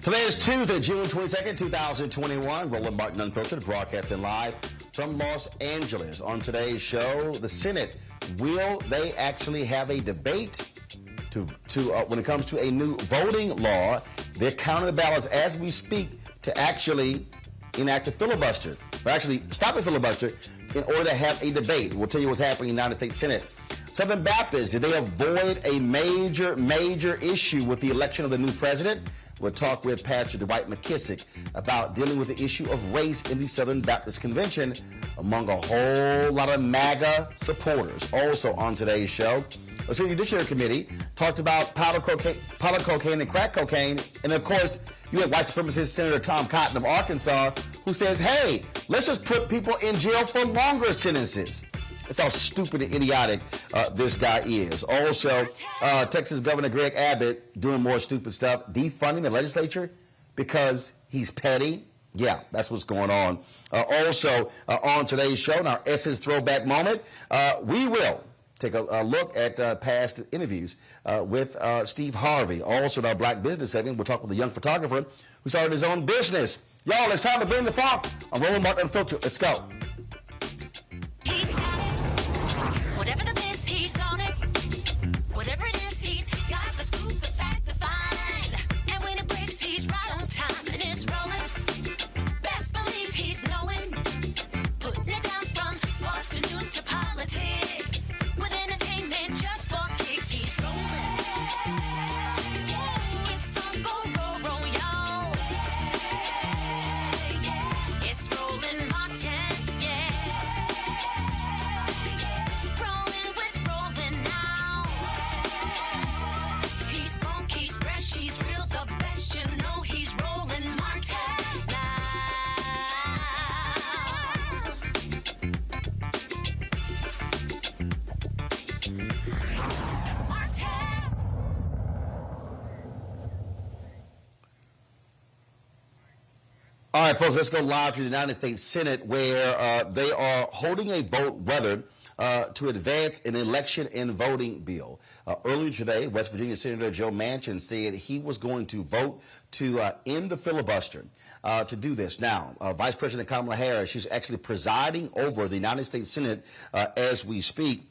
Today is Tuesday, June 22nd, 2021. Roland Martin Unfiltered, broadcasting live from Los Angeles. On today's show, the Senate, will they actually have a debate when it comes to a new voting law? They're counting the ballots as we speak to actually enact a filibuster, or actually stop a filibuster in order to have a debate. We'll tell you what's happening in the United States Senate. Southern Baptists, did they avoid a major issue with the election of the new president? We'll talk with Pastor Dwight McKissick about dealing with the issue of race in the Southern Baptist Convention among a whole lot of MAGA supporters. Also on today's show, the Judiciary Committee talked about powder cocaine and crack cocaine. And of course, you have white supremacist Senator Tom Cotton of Arkansas who says, hey, let's just put people in jail for longer sentences. That's how stupid and idiotic this guy is. Also, Texas Governor Greg Abbott doing more stupid stuff, defunding the legislature because he's petty. Yeah, that's what's going on. Also, on today's show, in our Essence Throwback moment, we will take a look at past interviews with Steve Harvey. Also, in our Black Business segment, we'll talk with a young photographer who started his own business. Y'all, it's time to bring the funk on Roland Martin Unfiltered. Let's go. Whatever the biz, he's on it. Whatever it is, he's got the scoop, the fact, the find. And when it breaks, he's right on time and it's rolling. Best believe he's knowing. Putting it down from sports to news to politics. With entertainment just for kicks, he's rolling. It's on go, y'all. It's Roland Martin, yeah. Rolling with Roland now. He's funk, he's fresh, he's real, the best. You know he's Roland Martin now. Martin. All right, folks, let's go live to the United States Senate where they are holding a vote whether to advance an election and voting bill. Earlier today, West Virginia Senator Joe Manchin said he was going to vote to end the filibuster to do this. Now, Vice President Kamala Harris, she's actually presiding over the United States Senate as we speak,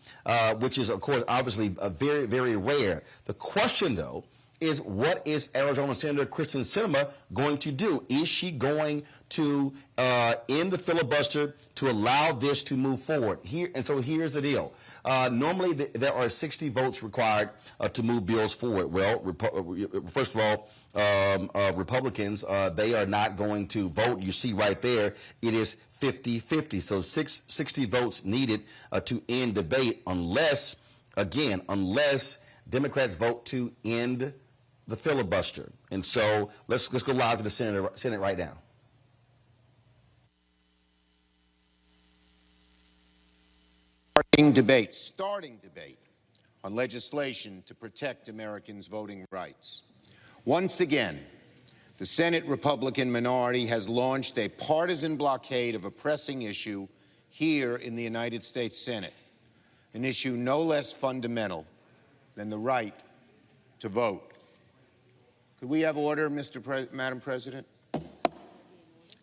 which is, of course, obviously very, very rare. The question, though, is what is Arizona Senator Kristen Sinema going to do? Is she going to end the filibuster to allow this to move forward? So here's the deal. Normally there are 60 votes required to move bills forward. Well, first of all, Republicans, they are not going to vote. You see right there, it is 50-50. So 60 votes needed to end debate unless Democrats vote to end the filibuster. And so let's go live to the Senate right now. Starting debate on legislation to protect Americans' voting rights. Once again, the Senate Republican minority has launched a partisan blockade of a pressing issue here in the United States Senate, an issue no less fundamental than the right to vote. Could we have order, Madam President?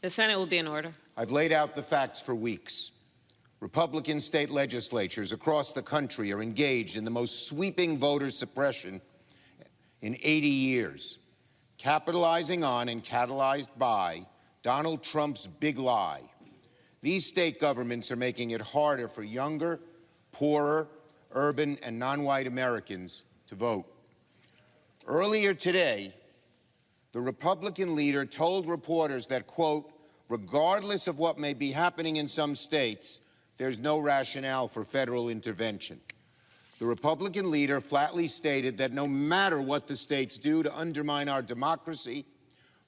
The Senate will be in order. I've laid out the facts for weeks. Republican state legislatures across the country are engaged in the most sweeping voter suppression in 80 years, capitalizing on and catalyzed by Donald Trump's big lie. These state governments are making it harder for younger, poorer, urban, and non-white Americans to vote. Earlier today, the Republican leader told reporters that, quote, regardless of what may be happening in some states, there's no rationale for federal intervention. The Republican leader flatly stated that no matter what the states do to undermine our democracy,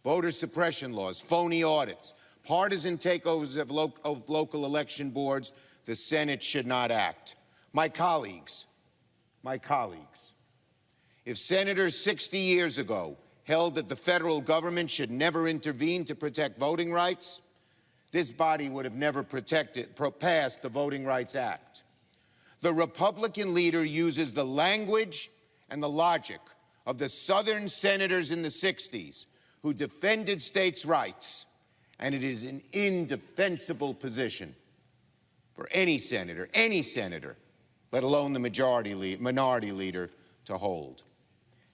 voter suppression laws, phony audits, partisan takeovers of local election boards, the Senate should not act. My colleagues, if senators 60 years ago held that the federal government should never intervene to protect voting rights, this body would have never passed the Voting Rights Act. The Republican leader uses the language and the logic of the Southern senators in the 60s who defended states' rights, and it is an indefensible position for any senator, let alone the minority leader, to hold.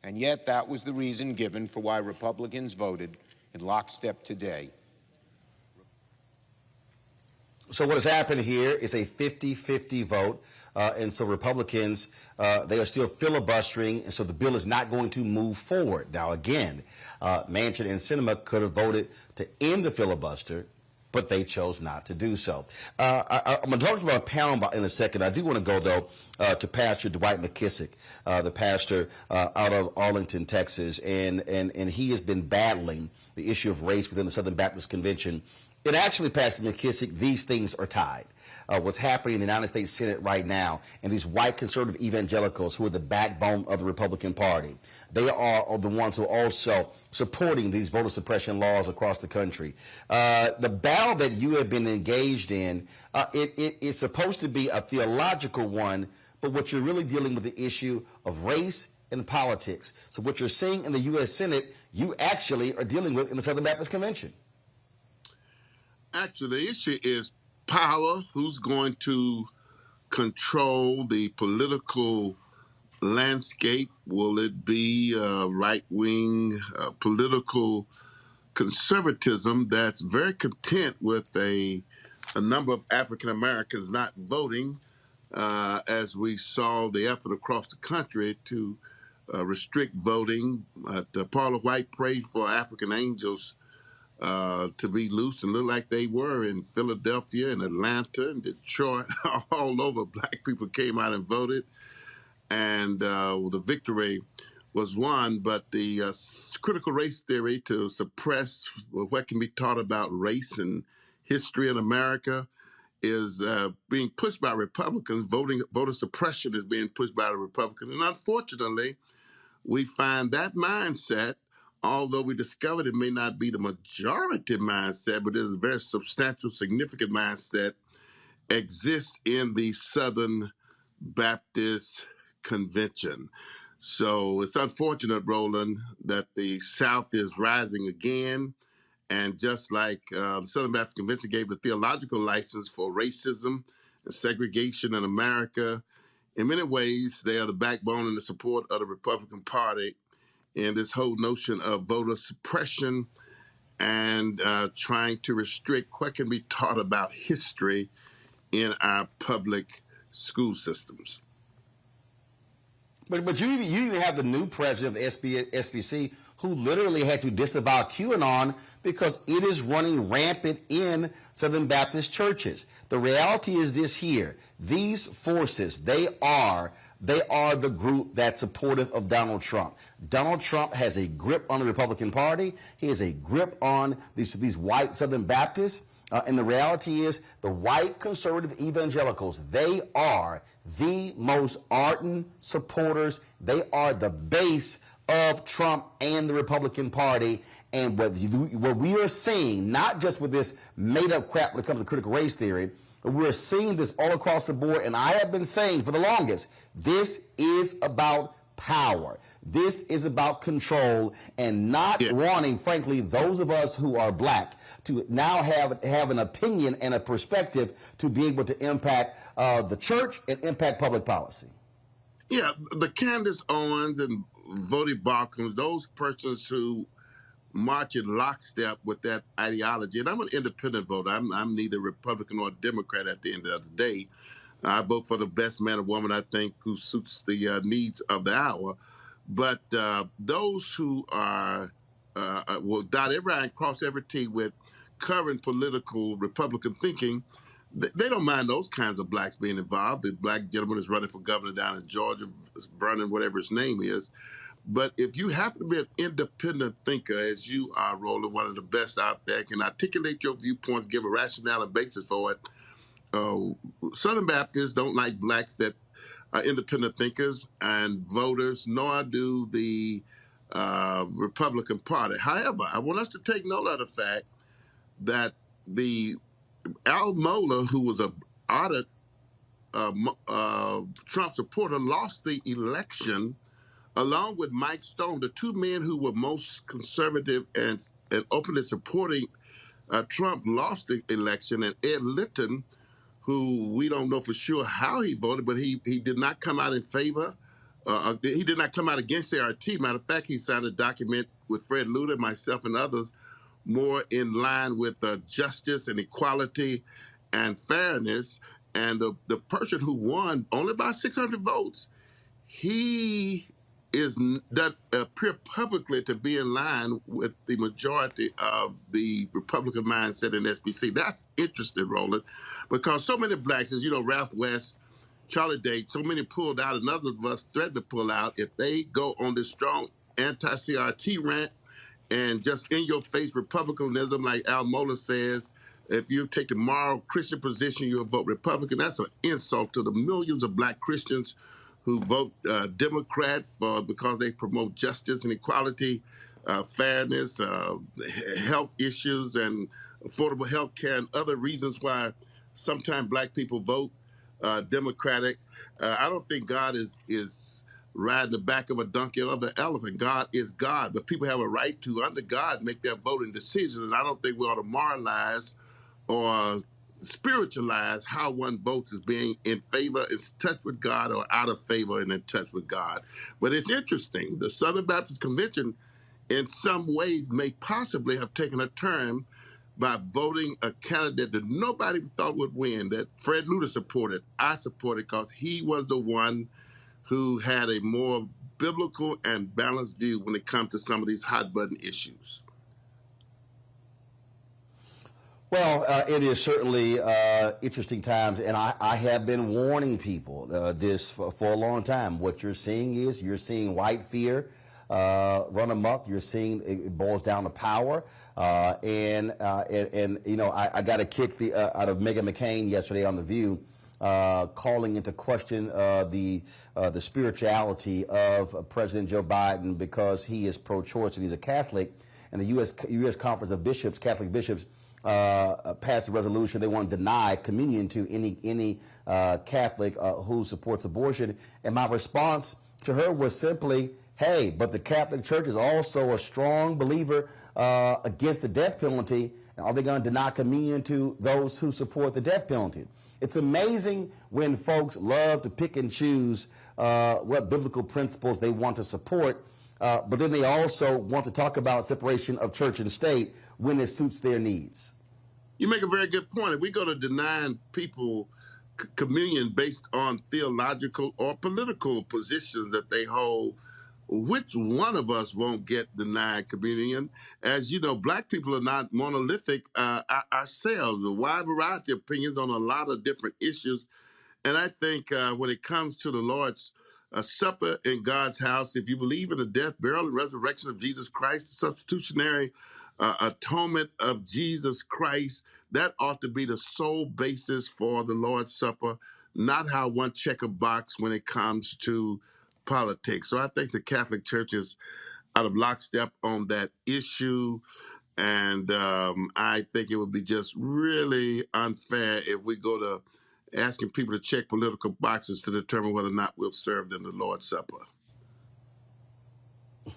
And yet that was the reason given for why Republicans voted in lockstep today. So what has happened here is a 50-50 vote, and so Republicans, they are still filibustering, and so the bill is not going to move forward. Now, again, Manchin and Sinema could have voted to end the filibuster, but they chose not to do so. I'm going to talk about a panel in a second. I do want to go, though, to Pastor Dwight McKissick, the pastor out of Arlington, Texas, and he has been battling the issue of race within the Southern Baptist Convention. And actually, Pastor McKissick, these things are tied. What's happening in the United States Senate right now, and these white conservative evangelicals who are the backbone of the Republican Party, they are the ones who are also supporting these voter suppression laws across the country. The battle that you have been engaged in, it is supposed to be a theological one, but what you're really dealing with the issue of race and politics. So what you're seeing in the U.S. Senate, you actually are dealing with in the Southern Baptist Convention. Actually, the issue is power. Who's going to control the political landscape? Will it be right-wing political conservatism that's very content with a number of African Americans not voting, as we saw the effort across the country to restrict voting? Paula White prayed for African angels to be loose and look like they were in Philadelphia and Atlanta and Detroit. All over, black people came out and voted, and the victory was won. But the critical race theory to suppress what can be taught about race and history in America is being pushed by Republicans. Voter suppression is being pushed by the Republicans, and unfortunately, we find that mindset, although we discovered it may not be the majority mindset, but it is a very substantial, significant mindset, exists in the Southern Baptist Convention. So it's unfortunate, Roland, that the South is rising again. And just like the Southern Baptist Convention gave the theological license for racism and segregation in America, in many ways, they are the backbone and the support of the Republican Party in this whole notion of voter suppression and trying to restrict what can be taught about history in our public school systems. But you even have the new president of the SBC who literally had to disavow QAnon because it is running rampant in Southern Baptist churches. The reality is this here. These forces, they are the group that's supportive of Donald Trump. Donald Trump has a grip on the Republican Party. He has a grip on these white Southern Baptists. And the reality is the white conservative evangelicals, they are the most ardent supporters. They are the base of Trump and the Republican Party. And what we are seeing, not just with this made-up crap when it comes to critical race theory, but we're seeing this all across the board. And I have been saying for the longest, this is about power. This is about control and not wanting, frankly, those of us who are black to now have an opinion and a perspective to be able to impact the church and impact public policy. Yeah, the Candace Owens and Vody Barkums, those persons who march in lockstep with that ideology. And I'm an independent voter. I'm neither Republican or Democrat at the end of the day. I vote for the best man or woman I think who suits the needs of the hour. But those who are will dot every I and cross every T with current political Republican thinking, they don't mind those kinds of blacks being involved. The black gentleman is running for governor down in Georgia, Vernon, whatever his name is. But if you happen to be an independent thinker, as you are, Roland, one of the best out there, can articulate your viewpoints, give a rationale and basis for it, Southern Baptists don't like blacks that are independent thinkers and voters, nor do the Republican Party. However, I want us to take note of the fact that the Al Mohler, who was an ardent Trump supporter, lost the election along with Mike Stone, the two men who were most conservative and openly supporting Trump, lost the election, and Ed Litton, who we don't know for sure how he voted, but he did not come out in favor. He did not come out against ART. Matter of fact, he signed a document with Fred Luter, myself, and others more in line with justice and equality and fairness. And the person who won only by 600 votes, he doesn't appear publicly to be in line with the majority of the Republican mindset in SBC. That's interesting, Roland, because so many blacks, as you know, Ralph West, Charlie Day, so many pulled out, and others of us threatened to pull out if they go on this strong anti-CRT rant and just in-your-face republicanism, like Al Mohler says. If you take the moral Christian position, you'll vote Republican. That's an insult to the millions of black Christians who vote Democrat because they promote justice and equality, fairness, health issues, and affordable health care, and other reasons why sometimes black people vote Democratic. I don't think God is riding the back of a donkey or of an elephant. God is God, but people have a right to, under God, make their voting decisions, and I don't think we ought to moralize or spiritualize how one votes as being in favor, in touch with God, or out of favor and in touch with God. But it's interesting. The Southern Baptist Convention, in some ways, may possibly have taken a turn by voting a candidate that nobody thought would win, that Fred Luter supported. I supported because he was the one who had a more biblical and balanced view when it comes to some of these hot-button issues. Well, it is certainly interesting times, and I have been warning people this for a long time. What you're seeing white fear run amok. You're seeing it boils down to power, and you know, I got a kick out of Meghan McCain yesterday on The View, calling into question the spirituality of President Joe Biden because he is pro-choice and he's a Catholic, and the U.S. Conference of Bishops, Catholic bishops, passed a resolution. They want to deny communion to any Catholic who supports abortion. And my response to her was simply, hey, but the Catholic Church is also a strong believer against the death penalty. And are they going to deny communion to those who support the death penalty? It's amazing when folks love to pick and choose what biblical principles they want to support, but then they also want to talk about separation of church and state when it suits their needs. You make a very good point. If we go to denying people communion based on theological or political positions that they hold, which one of us won't get denied communion? As you know, black people are not monolithic ourselves. A wide variety of opinions on a lot of different issues. And I think when it comes to the Lord's Supper in God's house, if you believe in the death, burial, and resurrection of Jesus Christ, the substitutionary atonement of Jesus Christ, that ought to be the sole basis for the Lord's Supper, not how one check a box when it comes to politics. So I think the Catholic Church is out of lockstep on that issue. And I think it would be just really unfair if we go to asking people to check political boxes to determine whether or not we'll serve them the Lord's Supper.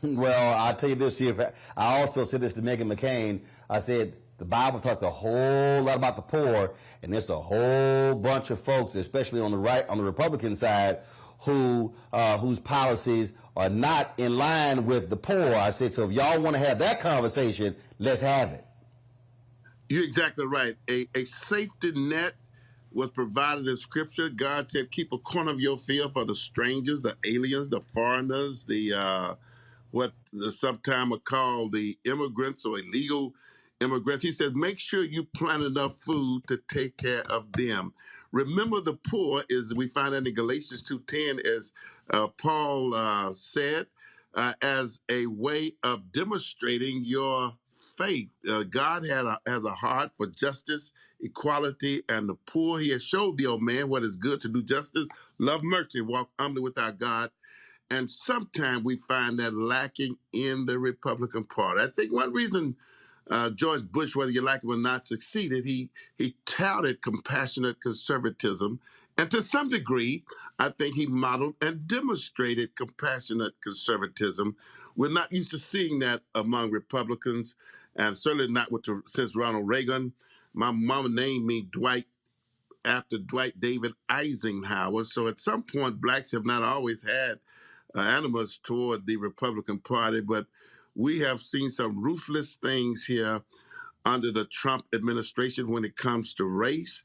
Well, I'll tell you this here. I also said this to Meghan McCain. I said, the Bible talks a whole lot about the poor, and there's a whole bunch of folks, especially on the right, on the Republican side, whose policies are not in line with the poor. I said, so if y'all want to have that conversation, let's have it. You're exactly right. A safety net was provided in Scripture. God said, keep a corner of your field for the strangers, the aliens, the foreigners, what sometimes are called the immigrants or illegal immigrants. He said, make sure you plant enough food to take care of them. Remember the poor, is we find that in Galatians 2:10, as Paul said, as a way of demonstrating your faith. God has a heart for justice, equality, and the poor. He has showed the old man what is good, to do justice, love mercy, walk humbly with our God. And sometimes we find that lacking in the Republican Party. I think one reason George Bush, whether you like him or not, succeeded, he touted compassionate conservatism And to some degree, I think he modeled and demonstrated compassionate conservatism. We're not used to seeing that among Republicans, and certainly not since Ronald Reagan. My mama named me Dwight after Dwight David Eisenhower. So at some point, blacks have not always had animus toward the Republican Party, but we have seen some ruthless things here under the Trump administration when it comes to race.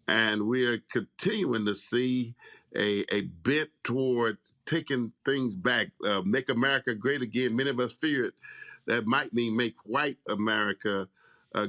And we are continuing to see a bent toward taking things back. Make America great again. Many of us feared that might mean make white America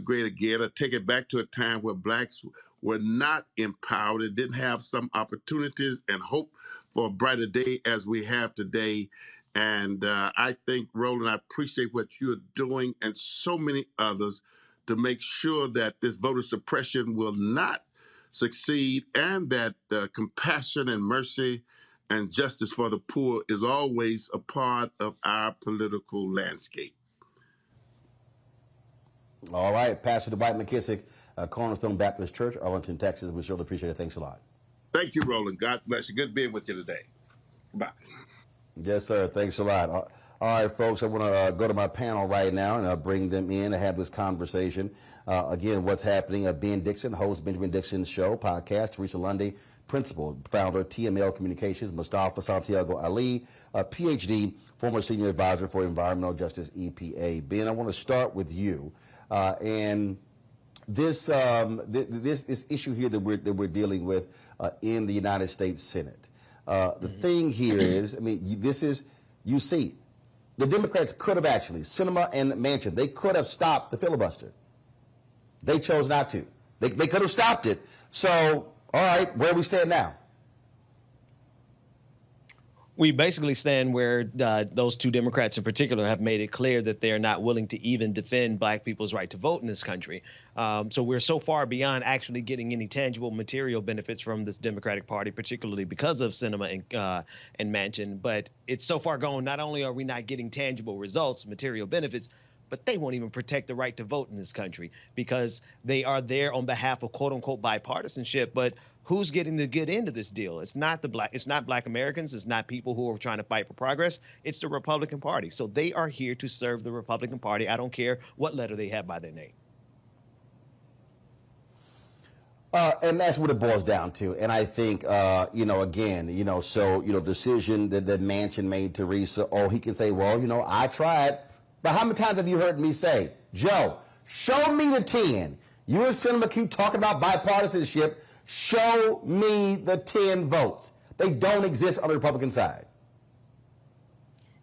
great again, or take it back to a time where blacks were not empowered and didn't have some opportunities and hope for a brighter day as we have today. And I think, Roland, I appreciate what you're doing and so many others to make sure that this voter suppression will not succeed, and that compassion and mercy and justice for the poor is always a part of our political landscape. All right, Pastor Dwight McKissick, Cornerstone Baptist Church, Arlington, Texas. We surely appreciate it. Thanks a lot. Thank you, Roland. God bless you. Good being with you today. Bye. Yes, sir. Thanks a lot. All right, folks, I want to go to my panel right now and bring them in to have this conversation. Again, what's happening? Ben Dixon, host Benjamin Dixon's show, podcast. Teresa Lundy, principal, founder, TML Communications. Mustafa Santiago Ali, PhD, former senior advisor for environmental justice, EPA. Ben, I want to start with you. And this issue here that we're dealing with in the United States Senate. The thing here is, I mean, you see, the Democrats could have actually, Sinema and Manchin, they could have stopped the filibuster. They chose not to. They could have stopped it. So, all right, where do we stand now? We basically stand where those two Democrats in particular have made it clear that they're not willing to even defend black people's right to vote in this country. So we're so far beyond actually getting any tangible material benefits from this Democratic Party, particularly because of Sinema and Manchin. But it's so far gone, not only are we not getting tangible results, material benefits, but they won't even protect the right to vote in this country because they are there on behalf of quote unquote bipartisanship. But who's getting the good end of this deal? It's not black Americans. It's not people who are trying to fight for progress. It's the Republican Party. So they are here to serve the Republican Party. I don't care what letter they have by their name. And that's what it boils down to. And I think, decision that Manchin made, Teresa, he can say, well, I tried. But how many times have you heard me say, Joe, show me the 10. You and Sinema keep talking about bipartisanship. Show me the 10 votes. They don't exist on the Republican side.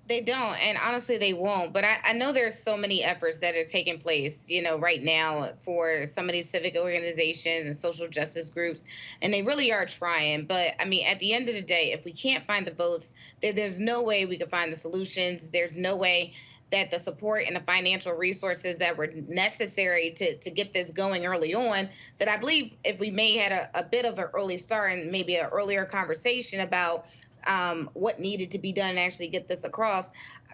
They don't, and honestly, they won't. But I know there's so many efforts that are taking place, right now for some of these civic organizations and social justice groups, and they really are trying. But, I mean, at the end of the day, if we can't find the votes, there's no way we can find the solutions. There's no way that the support and the financial resources that were necessary to get this going early on, that I believe if we may had a bit of an early start and maybe an earlier conversation about what needed to be done and actually get this across.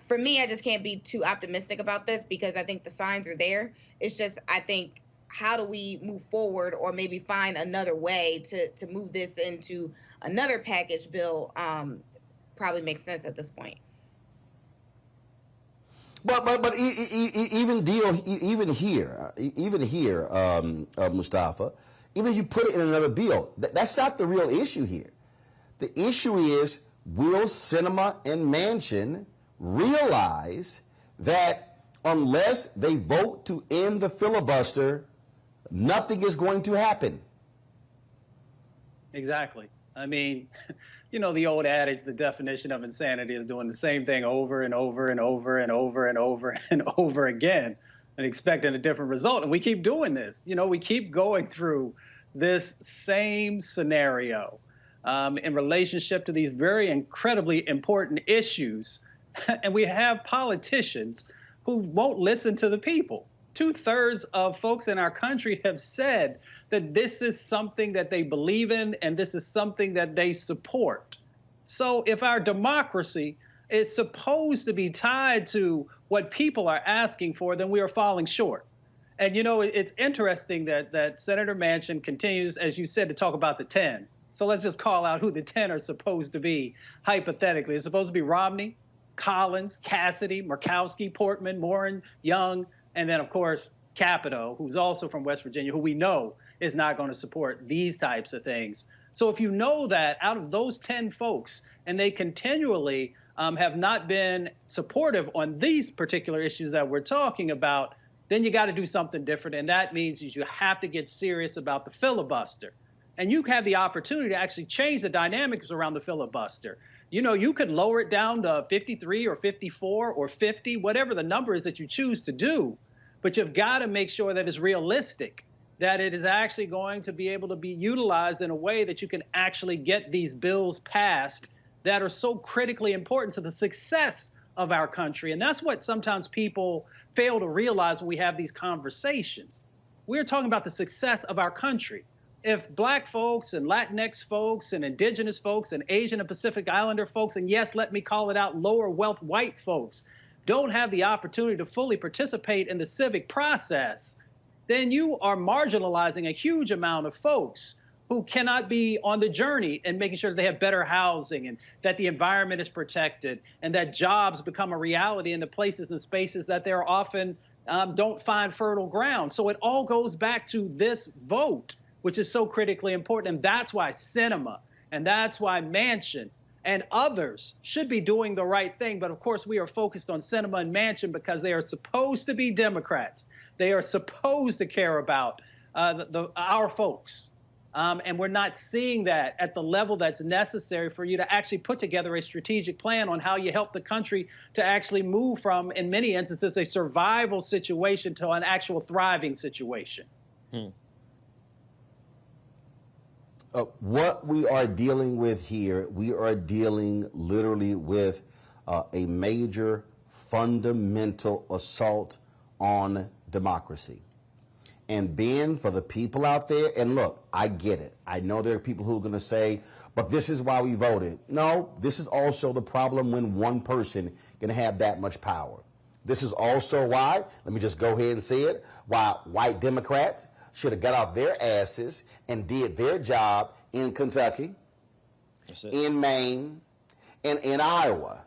For me, I just can't be too optimistic about this because I think the signs are there. It's just, I think, how do we move forward or maybe find another way to move this into another package bill probably makes sense at this point. But even here, Mustafa, even if you put it in another bill, that's not the real issue here. The issue is, will Sinema and Manchin realize that unless they vote to end the filibuster, nothing is going to happen? Exactly. I mean, the old adage, the definition of insanity is doing the same thing over and over and over and over and over and over again and expecting a different result. And we keep doing this. We keep going through this same scenario in relationship to these very incredibly important issues. And we have politicians who won't listen to the people. 2/3 of folks in our country have said that this is something that they believe in and this is something that they support. So if our democracy is supposed to be tied to what people are asking for, then we are falling short. And, it's interesting that Senator Manchin continues, as you said, to talk about the 10. So let's just call out who the 10 are supposed to be, hypothetically. It's supposed to be Romney, Collins, Cassidy, Murkowski, Portman, Warren, Young, and then, of course, Capito, who's also from West Virginia, who we know is not going to support these types of things. So if you know that out of those 10 folks, and they continually have not been supportive on these particular issues that we're talking about, then you got to do something different. And that means you have to get serious about the filibuster. And you have the opportunity to actually change the dynamics around the filibuster. You know, you could lower it down to 53 or 54 or 50, whatever the number is that you choose to do. But you've got to make sure that it's realistic, that it is actually going to be able to be utilized in a way that you can actually get these bills passed that are so critically important to the success of our country. And that's what sometimes people fail to realize when we have these conversations. We're talking about the success of our country. If Black folks and Latinx folks and Indigenous folks and Asian and Pacific Islander folks, and yes, let me call it out, lower wealth white folks, don't have the opportunity to fully participate in the civic process, then you are marginalizing a huge amount of folks who cannot be on the journey and making sure that they have better housing and that the environment is protected and that jobs become a reality in the places and spaces that they're often don't find fertile ground. So it all goes back to this vote, which is so critically important. And that's why Sinema and that's why Manchin and others should be doing the right thing. But of course, we are focused on Sinema and Manchin because they are supposed to be Democrats. They are supposed to care about our folks. And we're not seeing that at the level that's necessary for you to actually put together a strategic plan on how you help the country to actually move from, in many instances, a survival situation to an actual thriving situation. What we are dealing with here, we are dealing literally with a major fundamental assault on democracy. And Ben, for the people out there, and look, I get it. I know there are people who are going to say, but this is why we voted. No, this is also the problem when one person can have that much power. This is also why, let me just go ahead and say it, why white Democrats should have got off their asses and did their job in Kentucky, in Maine, and in Iowa.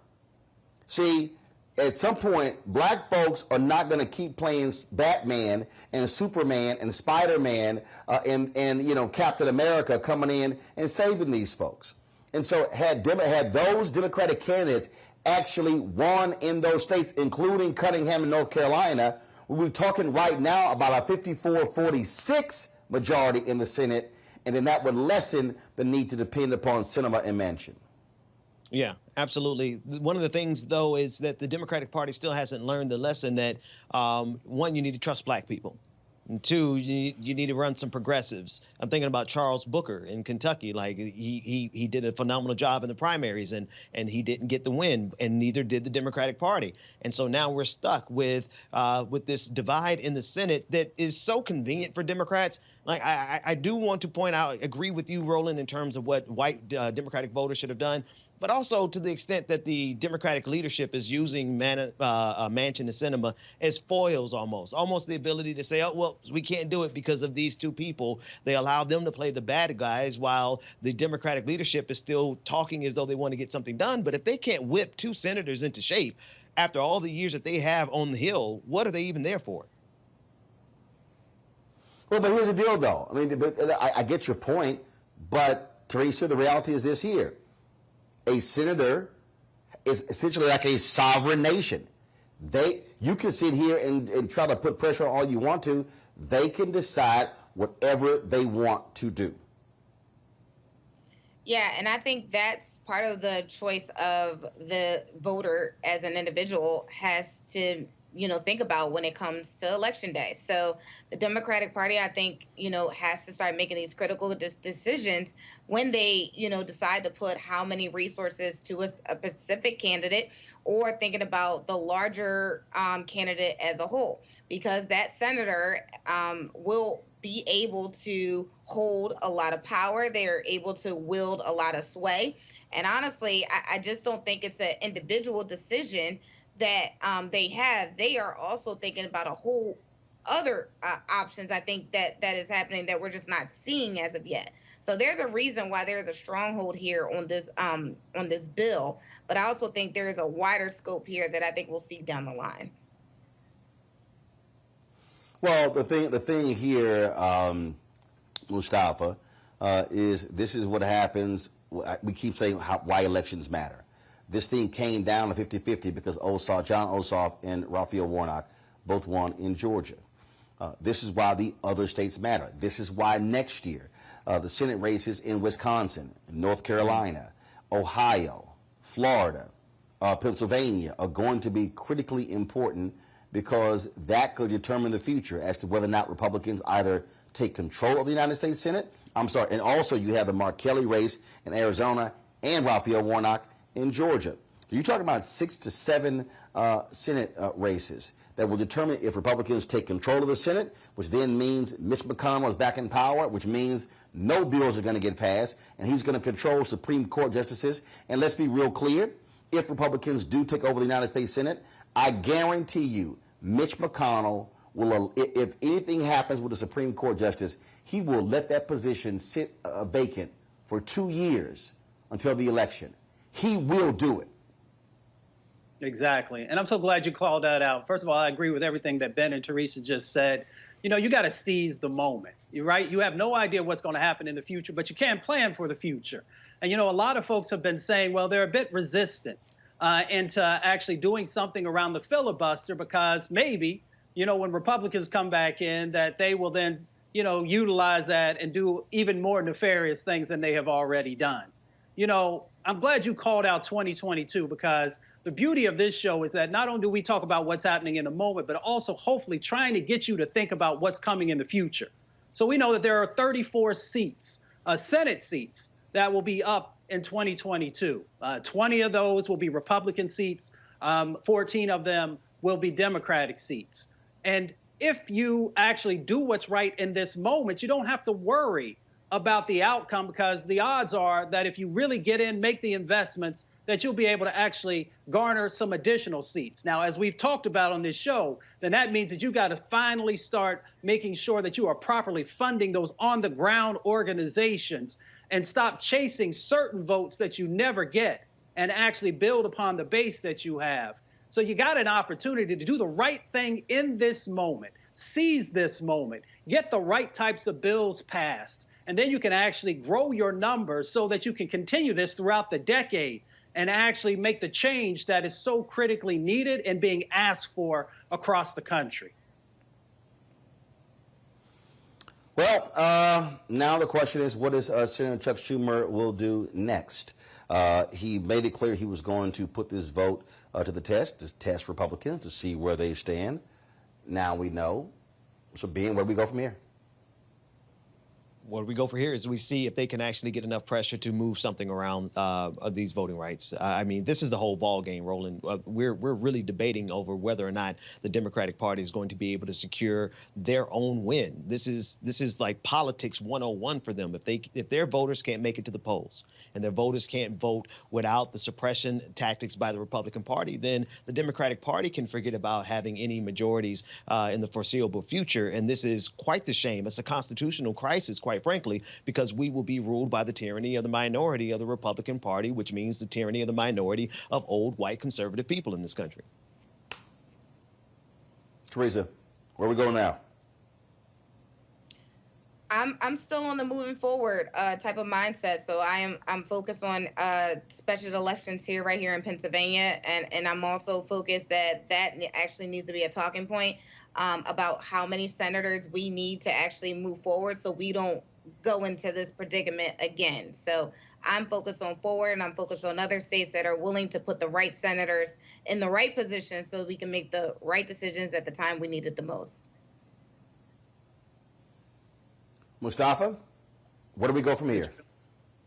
See, at some point, Black folks are not going to keep playing Batman and Superman and Spider-Man and you know, Captain America coming in and saving these folks. And so had those Democratic candidates actually won in those states, including Cunningham and North Carolina, we're talking right now about a 54-46 majority in the Senate, and then that would lessen the need to depend upon Sinema and Manchin. Yeah, absolutely. One of the things, though, is that the Democratic Party still hasn't learned the lesson that, one, you need to trust Black people. And two, you need to run some progressives. I'm thinking about Charles Booker in Kentucky. Like he did a phenomenal job in the primaries, and he didn't get the win, and neither did the Democratic Party. And so now we're stuck with this divide in the Senate that is so convenient for Democrats. Like I do want to point out, agree with you, Roland, in terms of what white Democratic voters should have done. But also to the extent that the Democratic leadership is using Manchin and Sinema as foils almost the ability to say, oh, well, we can't do it because of these two people. They allow them to play the bad guys while the Democratic leadership is still talking as though they want to get something done. But if they can't whip two senators into shape after all the years that they have on the Hill, what are they even there for? Well, but here's the deal, though. I mean, I get your point, but Teresa, the reality is this here. A senator is essentially like a sovereign nation. You can sit here and try to put pressure on all you want to. They can decide whatever they want to do. Yeah, and I think that's part of the choice of the voter as an individual has to, think about when it comes to election day. So the Democratic Party, I think, has to start making these critical decisions when they, decide to put how many resources to a specific candidate, or thinking about the larger candidate as a whole, because that senator will be able to hold a lot of power. They're able to wield a lot of sway. And honestly, I just don't think it's an individual decision that they have. They are also thinking about a whole other options, I think, that is happening that we're just not seeing as of yet. So there's a reason why there's a stronghold here on this bill, but I also think there is a wider scope here that I think we'll see down the line. Well, the thing here, Mustafa, is this is what happens. We keep saying why elections matter. This thing came down to 50-50 because John Ossoff and Raphael Warnock both won in Georgia. This is why the other states matter. This is why next year the Senate races in Wisconsin, North Carolina, Ohio, Florida, Pennsylvania are going to be critically important, because that could determine the future as to whether or not Republicans either take control of the United States Senate. And also you have the Mark Kelly race in Arizona and Raphael Warnock in Georgia. So you're talking about 6 to 7 Senate races that will determine if Republicans take control of the Senate, which then means Mitch McConnell is back in power, which means no bills are going to get passed, and he's going to control Supreme Court justices. And let's be real clear, if Republicans do take over the United States Senate, I guarantee you Mitch McConnell will, if anything happens with the Supreme Court justice, he will let that position sit vacant for 2 years until the election. He will do it. Exactly. And I'm so glad you called that out. First of all, I agree with everything that Ben and Teresa just said. You know, you got to seize the moment. You're right. You have no idea what's going to happen in the future, but you can't plan for the future. And, you know, a lot of folks have been saying, well, they're a bit resistant into actually doing something around the filibuster, because maybe, you know, when Republicans come back in, that they will then, you know, utilize that and do even more nefarious things than they have already done. You know, I'm glad you called out 2022, because the beauty of this show is that not only do we talk about what's happening in the moment, but also hopefully trying to get you to think about what's coming in the future. So we know that there are 34 seats, Senate seats, that will be up in 2022. 20 of those will be Republican seats. 14 of them will be Democratic seats. And if you actually do what's right in this moment, you don't have to worry about the outcome, because the odds are that if you really get in, make the investments, that you'll be able to actually garner some additional seats. Now, as we've talked about on this show, then that means that you got to finally start making sure that you are properly funding those on-the-ground organizations and stop chasing certain votes that you never get, and actually build upon the base that you have. So you got an opportunity to do the right thing in this moment, seize this moment, get the right types of bills passed, and then you can actually grow your numbers so that you can continue this throughout the decade and actually make the change that is so critically needed and being asked for across the country. Well, now the question is, what is Senator Chuck Schumer will do next? He made it clear he was going to put this vote to the test, to test Republicans, to see where they stand. Now we know. So, Ben, where do we go from here? Where we go from here is we see if they can actually get enough pressure to move something around these voting rights. I mean, this is the whole ball game, Roland. We're really debating over whether or not the Democratic Party is going to be able to secure their own win. This is like politics 101 for them. If their voters can't make it to the polls and their voters can't vote without the suppression tactics by the Republican Party, then the Democratic Party can forget about having any majorities in the foreseeable future. And this is quite the shame. It's a constitutional crisis, quite frankly, because we will be ruled by the tyranny of the minority of the Republican Party, which means the tyranny of the minority of old white conservative people in this country. Teresa, where are we going now? I'm still on the moving forward type of mindset. So I'm focused on special elections right here in Pennsylvania, and I'm also focused that actually needs to be a talking point about how many senators we need to actually move forward so we don't go into this predicament again. So I'm focused on forward, and I'm focused on other states that are willing to put the right senators in the right position so we can make the right decisions at the time we need it the most. Mustafa, where do we go from here?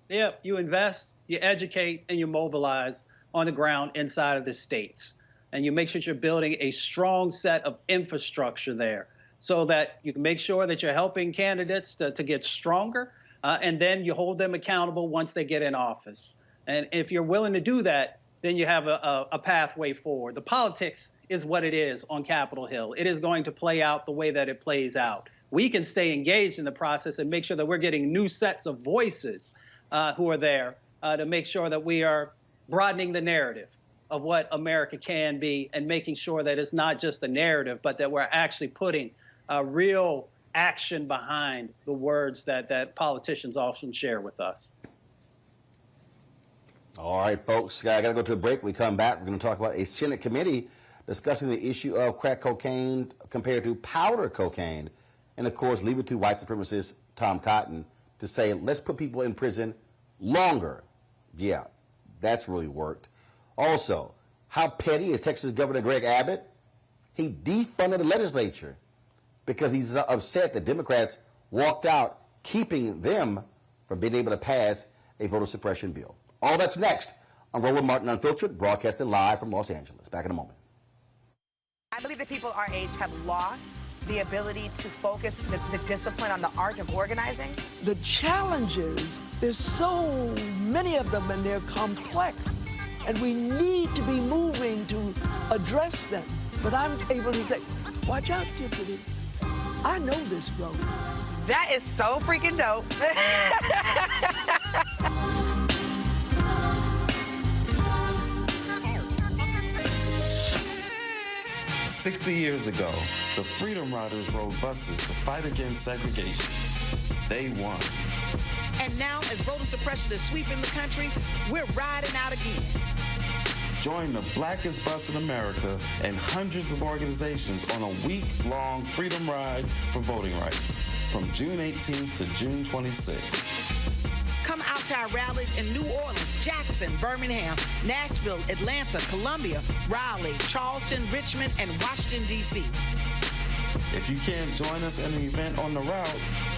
Yeah, you invest, you educate, and you mobilize on the ground inside of the states. And you make sure you're building a strong set of infrastructure there so that you can make sure that you're helping candidates to get stronger, and then you hold them accountable once they get in office. And if you're willing to do that, then you have a pathway forward. The politics is what it is on Capitol Hill. It is going to play out the way that it plays out. We can stay engaged in the process and make sure that we're getting new sets of voices who are there to make sure that we are broadening the narrative of what America can be and making sure that it's not just a narrative, but that we're actually putting real action behind the words that politicians often share with us. All right, folks, I got to go to a break. We come back, we're going to talk about a Senate committee discussing the issue of crack cocaine compared to powder cocaine. And, of course, leave it to white supremacist Tom Cotton to say, let's put people in prison longer. Yeah, that's really worked. Also, how petty is Texas Governor Greg Abbott? He defunded the legislature because he's upset that Democrats walked out, keeping them from being able to pass a voter suppression bill. All that's next on Roland Martin Unfiltered, broadcasting live from Los Angeles. Back in a moment. I believe that people our age have lost the ability to focus the discipline on the art of organizing. The challenges, there's so many of them and they're complex. And we need to be moving to address them. But I'm able to say, watch out, Tiffany. I know this road. That is so freaking dope. 60 years ago, the Freedom Riders rode buses to fight against segregation. They won. And now, as voter suppression is sweeping the country, we're riding out again. Join the blackest bus in America and hundreds of organizations on a week-long freedom ride for voting rights from June 18th to June 26th. Come out to our rallies in New Orleans, Jackson, Birmingham, Nashville, Atlanta, Columbia, Raleigh, Charleston, Richmond, and Washington, D.C. If you can't join us in an event on the route,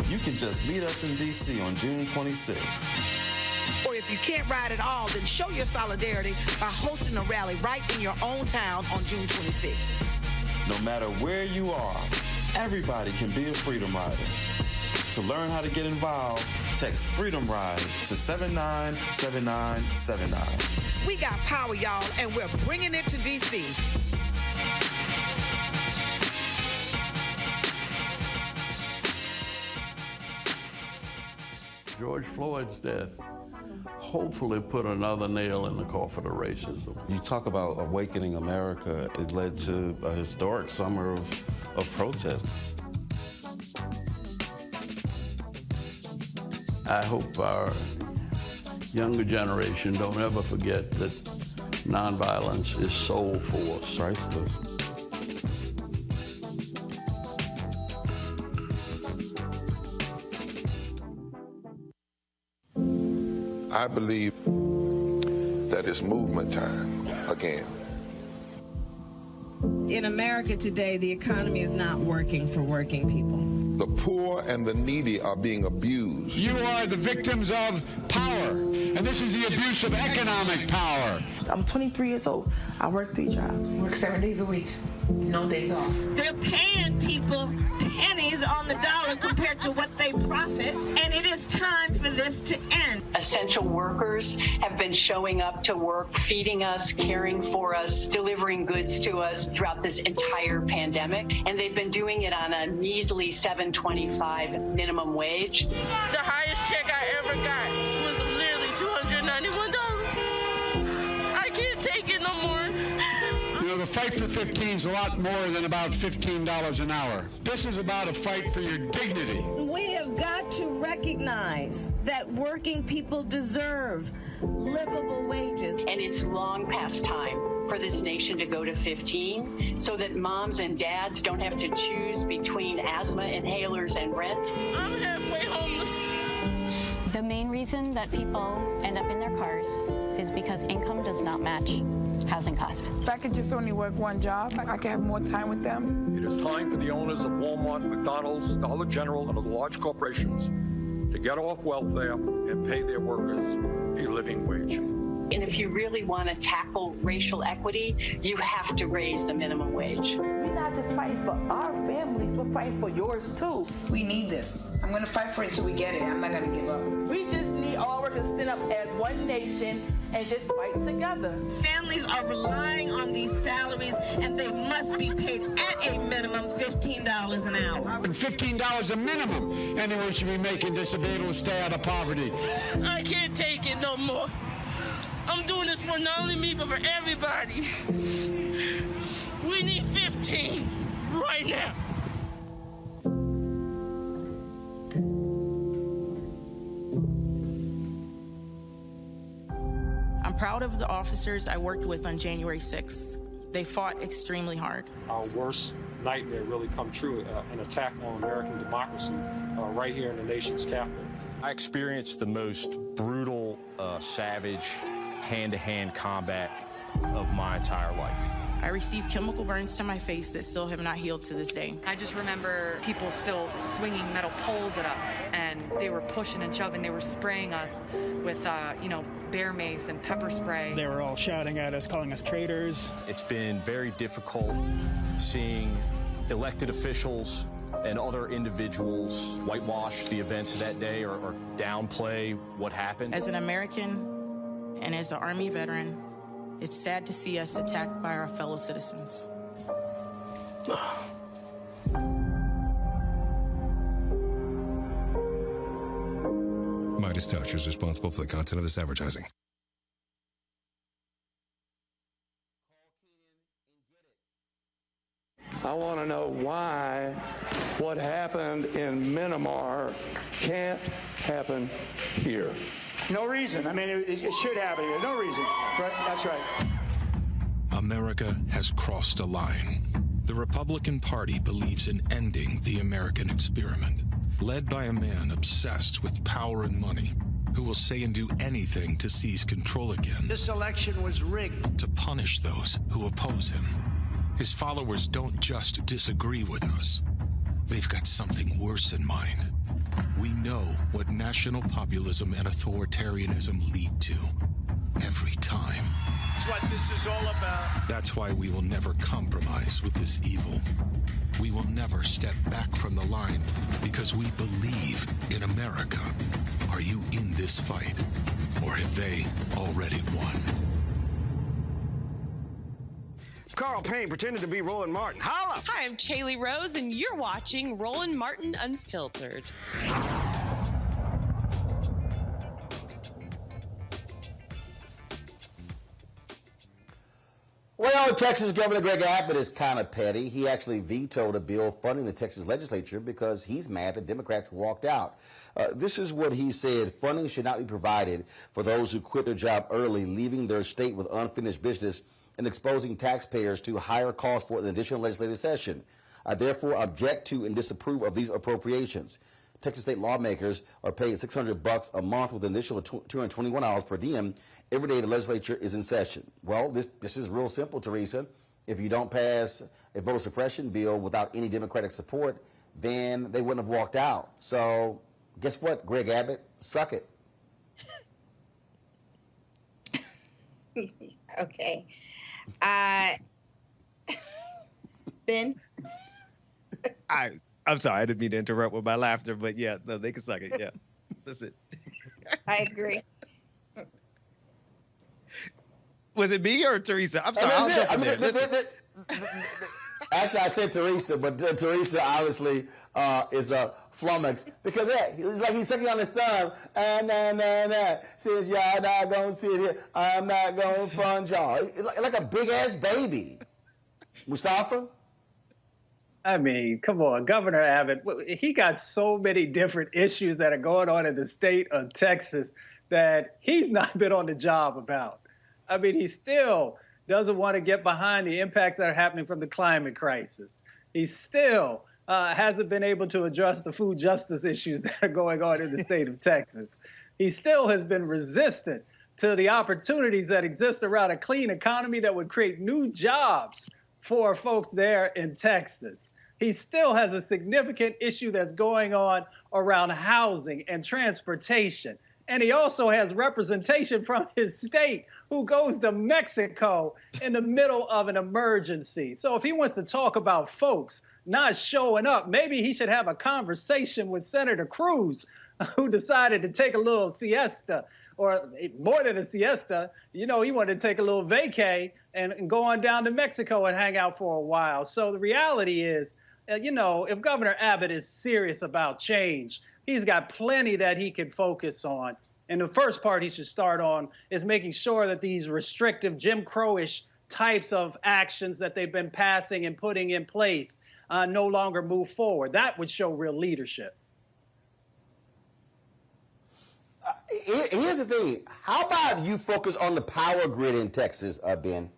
you can just meet us in D.C. on June 26th. Or if you can't ride at all, then show your solidarity by hosting a rally right in your own town on June 26th. No matter where you are, everybody can be a Freedom Rider. To learn how to get involved, text Freedom Ride to 797979. We got power, y'all, and we're bringing it to D.C. George Floyd's death hopefully put another nail in the coffin of racism. You talk about awakening America. It led to a historic summer of protest. I hope our younger generation don't ever forget that nonviolence is soul force. Priceless. I believe that it's movement time again. In America today, the economy is not working for working people. The poor and the needy are being abused. You are the victims of power, and this is the abuse of economic power. I'm 23 years old. I work 3 jobs. Work 7 days a week, no days off. They're paying people pennies on the dollar compared to what they profit, and it is time for this to end. Essential workers have been showing up to work, feeding us, caring for us, delivering goods to us throughout this entire pandemic, and they've been doing it on a measly $7.25 minimum wage. The highest check I ever got was literally $291. I can't take it no more. You know, the fight for 15 is a lot more than about $15 an hour. This is about a fight for your dignity. We have got to recognize that working people deserve livable wages. And it's long past time for this nation to go to 15 so that moms and dads don't have to choose between asthma inhalers and rent. I'm halfway homeless. The main reason that people end up in their cars is because income does not match housing cost. If I could just only work one job, I could have more time with them. It is time for the owners of Walmart, McDonald's, Dollar General, and other large corporations to get off welfare and pay their workers a living wage. And if you really want to tackle racial equity, you have to raise the minimum wage. We're not just fighting for our families, we're fighting for yours too. We need this. I'm going to fight for it until we get it. I'm not going to give up. We just need all workers to stand up as one nation and just fight together. Families are relying on these salaries, and they must be paid at a minimum $15 an hour. $15 a minimum. Anyone should be making this to be able to stay out of poverty. I can't take it no more. I'm doing this for not only me, but for everybody. We need 15 right now. I'm proud of the officers I worked with on January 6th. They fought extremely hard. Our worst nightmare really come true, an attack on American democracy right here in the nation's capital. I experienced the most brutal, savage, hand-to-hand combat of my entire life. I received chemical burns to my face that still have not healed to this day. I just remember people still swinging metal poles at us, and they were pushing and shoving. They were spraying us with, bear mace and pepper spray. They were all shouting at us, calling us traitors. It's been very difficult seeing elected officials and other individuals whitewash the events of that day or downplay what happened. As an American and as an Army veteran, it's sad to see us attacked by our fellow citizens. Midas Touch is responsible for the content of this advertising. I want to know why what happened in Myanmar can't happen here. No reason. I mean, it should happen here. No reason. Right? That's right. America has crossed a line. The Republican Party believes in ending the American experiment, led by a man obsessed with power and money, who will say and do anything to seize control again. This election was rigged. To punish those who oppose him. His followers don't just disagree with us. They've got something worse in mind. We know what national populism and authoritarianism lead to. Every time. That's what this is all about. That's why we will never compromise with this evil. We will never step back from the line because we believe in America. Are you in this fight, or have they already won? Carl Payne pretended to be Roland Martin. Holla! Hi, I'm Chaley Rose, and you're watching Roland Martin Unfiltered. Well, Texas Governor Greg Abbott is kind of petty. He actually vetoed a bill funding the Texas legislature because he's mad that Democrats walked out. This is what he said. Funding should not be provided for those who quit their job early, leaving their state with unfinished business and exposing taxpayers to higher costs for an additional legislative session. I therefore object to and disapprove of these appropriations. Texas state lawmakers are paid $600 a month with an additional $221 per diem every day the legislature is in session. Well, this is real simple, Teresa. If you don't pass a voter suppression bill without any Democratic support, then they wouldn't have walked out. So guess what, Greg Abbott? Suck it. Okay. Ben? I'm sorry, I didn't mean to interrupt with my laughter, but yeah, no, they can suck it. Yeah, that's it. I agree. Was it me or Teresa? I'm sorry. Actually, I said Teresa, but Teresa obviously is a flummox because it's like he's sucking on his thumb. Says y'all not gonna sit here. I'm not gonna fund y'all. Like a big ass baby. Mustafa. I mean, come on, Governor Abbott, he got so many different issues that are going on in the state of Texas that he's not been on the job about. I mean, he still doesn't want to get behind the impacts that are happening from the climate crisis. He still hasn't been able to address the food justice issues that are going on in the state of Texas. He still has been resistant to the opportunities that exist around a clean economy that would create new jobs for folks there in Texas. He still has a significant issue that's going on around housing and transportation. And he also has representation from his state who goes to Mexico in the middle of an emergency. So if he wants to talk about folks not showing up, maybe he should have a conversation with Senator Cruz, who decided to take a little siesta, or more than a siesta. You know, he wanted to take a little vacay and go on down to Mexico and hang out for a while. So the reality is, you know, if Governor Abbott is serious about change, he's got plenty that he can focus on. And the first part he should start on is making sure that these restrictive, Jim Crow-ish types of actions that they've been passing and putting in place no longer move forward. That would show real leadership. Here's the thing. How about you focus on the power grid in Texas, Ben?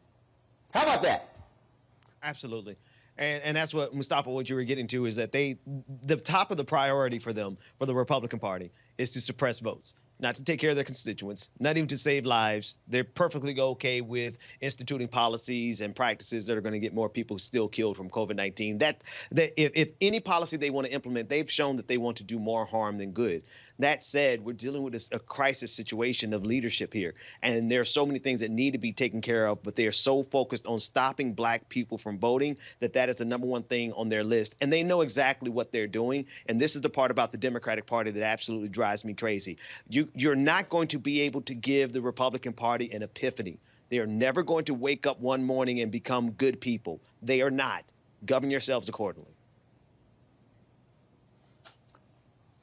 How about that? Absolutely. And that's what, Mustafa, what you were getting to is that the top of the priority for them, for the Republican Party, is to suppress votes, not to take care of their constituents, not even to save lives. They're perfectly okay with instituting policies and practices that are going to get more people still killed from COVID-19. That if any policy they want to implement, they've shown that they want to do more harm than good. That said, we're dealing with a crisis situation of leadership here, and there are so many things that need to be taken care of, but they are so focused on stopping black people from voting that is the number one thing on their list, and they know exactly what they're doing. And this is the part about the Democratic Party that absolutely drives me crazy. You're not going to be able to give the Republican Party an epiphany. They are never going to wake up one morning and become good people. They are not. Govern yourselves accordingly.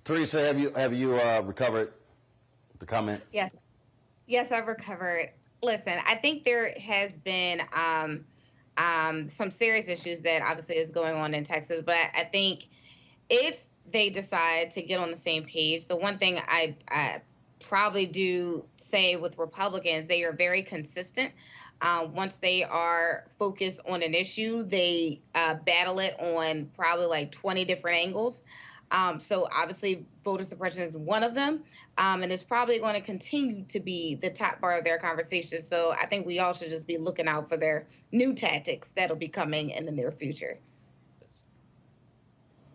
Teresa, have you recovered the comment? Yes, I've recovered. Listen, I think there has been some serious issues that obviously is going on in Texas, but I think if they decide to get on the same page, the one thing I probably do say with Republicans, they are very consistent. Once they are focused on an issue, they battle it on probably like 20 different angles. So obviously voter suppression is one of them, and it's probably going to continue to be the top bar of their conversation. So I think we all should just be looking out for their new tactics that'll be coming in the near future.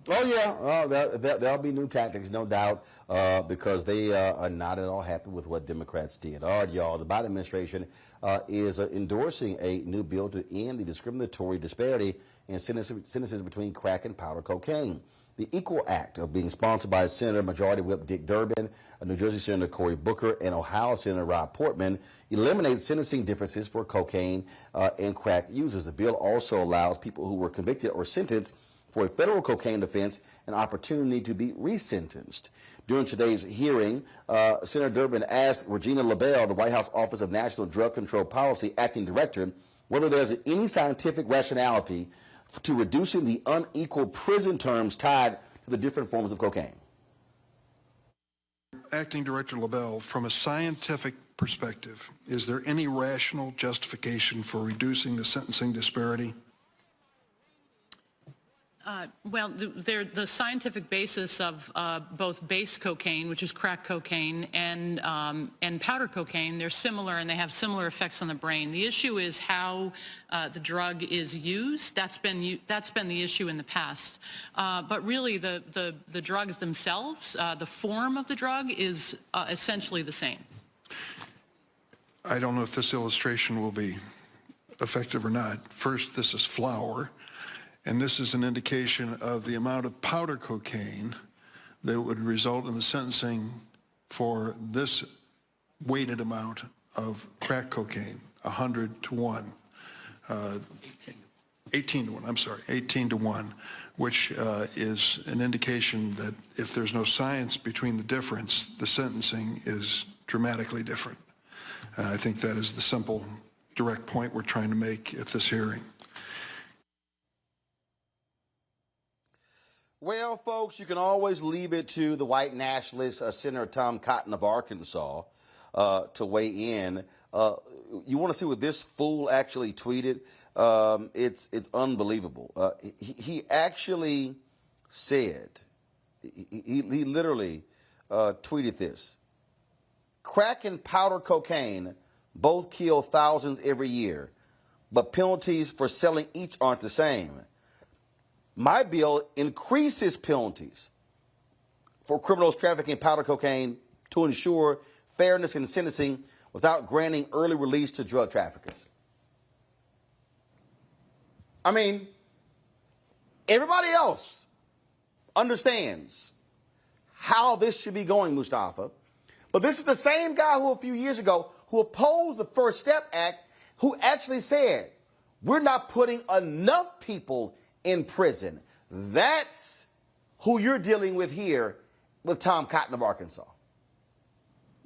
Oh, yeah. There'll be new tactics, no doubt, because they are not at all happy with what Democrats did. All right, y'all, the Biden administration is endorsing a new bill to end the discriminatory disparity in sentences between crack and powder cocaine. The Equal Act, being sponsored by Senator Majority Whip Dick Durbin, New Jersey Senator Cory Booker, and Ohio Senator Rob Portman, eliminates sentencing differences for cocaine and crack users. The bill also allows people who were convicted or sentenced for a federal cocaine offense an opportunity to be resentenced. During today's hearing, Senator Durbin asked Regina LaBelle, the White House Office of National Drug Control Policy Acting Director, whether there's any scientific rationality to reducing the unequal prison terms tied to the different forms of cocaine. Acting Director LaBelle, from a scientific perspective, is there any rational justification for reducing the sentencing disparity? Well, the scientific basis of both base cocaine, which is crack cocaine, and powder cocaine, they're similar and they have similar effects on the brain. The issue is how the drug is used. That's been the issue in the past. But really, the drugs themselves, the form of the drug is essentially the same. I don't know if this illustration will be effective or not. First, this is flour. And this is an indication of the amount of powder cocaine that would result in the sentencing for this weighted amount of crack cocaine, 100 to 1. 18 to 1, I'm sorry, 18 to 1, which is an indication that if there's no science between the difference, the sentencing is dramatically different. I think that is the simple, direct point we're trying to make at this hearing. Well, folks, you can always leave it to the white nationalist Senator Tom Cotton of Arkansas to weigh in. You want to see what this fool actually tweeted? It's unbelievable. He actually said, he literally tweeted this: crack and powder cocaine both kill thousands every year, but penalties for selling each aren't the same. My bill increases penalties for criminals trafficking powder cocaine to ensure fairness in sentencing without granting early release to drug traffickers. I mean, everybody else understands how this should be going, Mustafa. But this is the same guy who a few years ago, who opposed the First Step Act, who actually said, we're not putting enough people in prison. That's who you're dealing with here with Tom Cotton of Arkansas.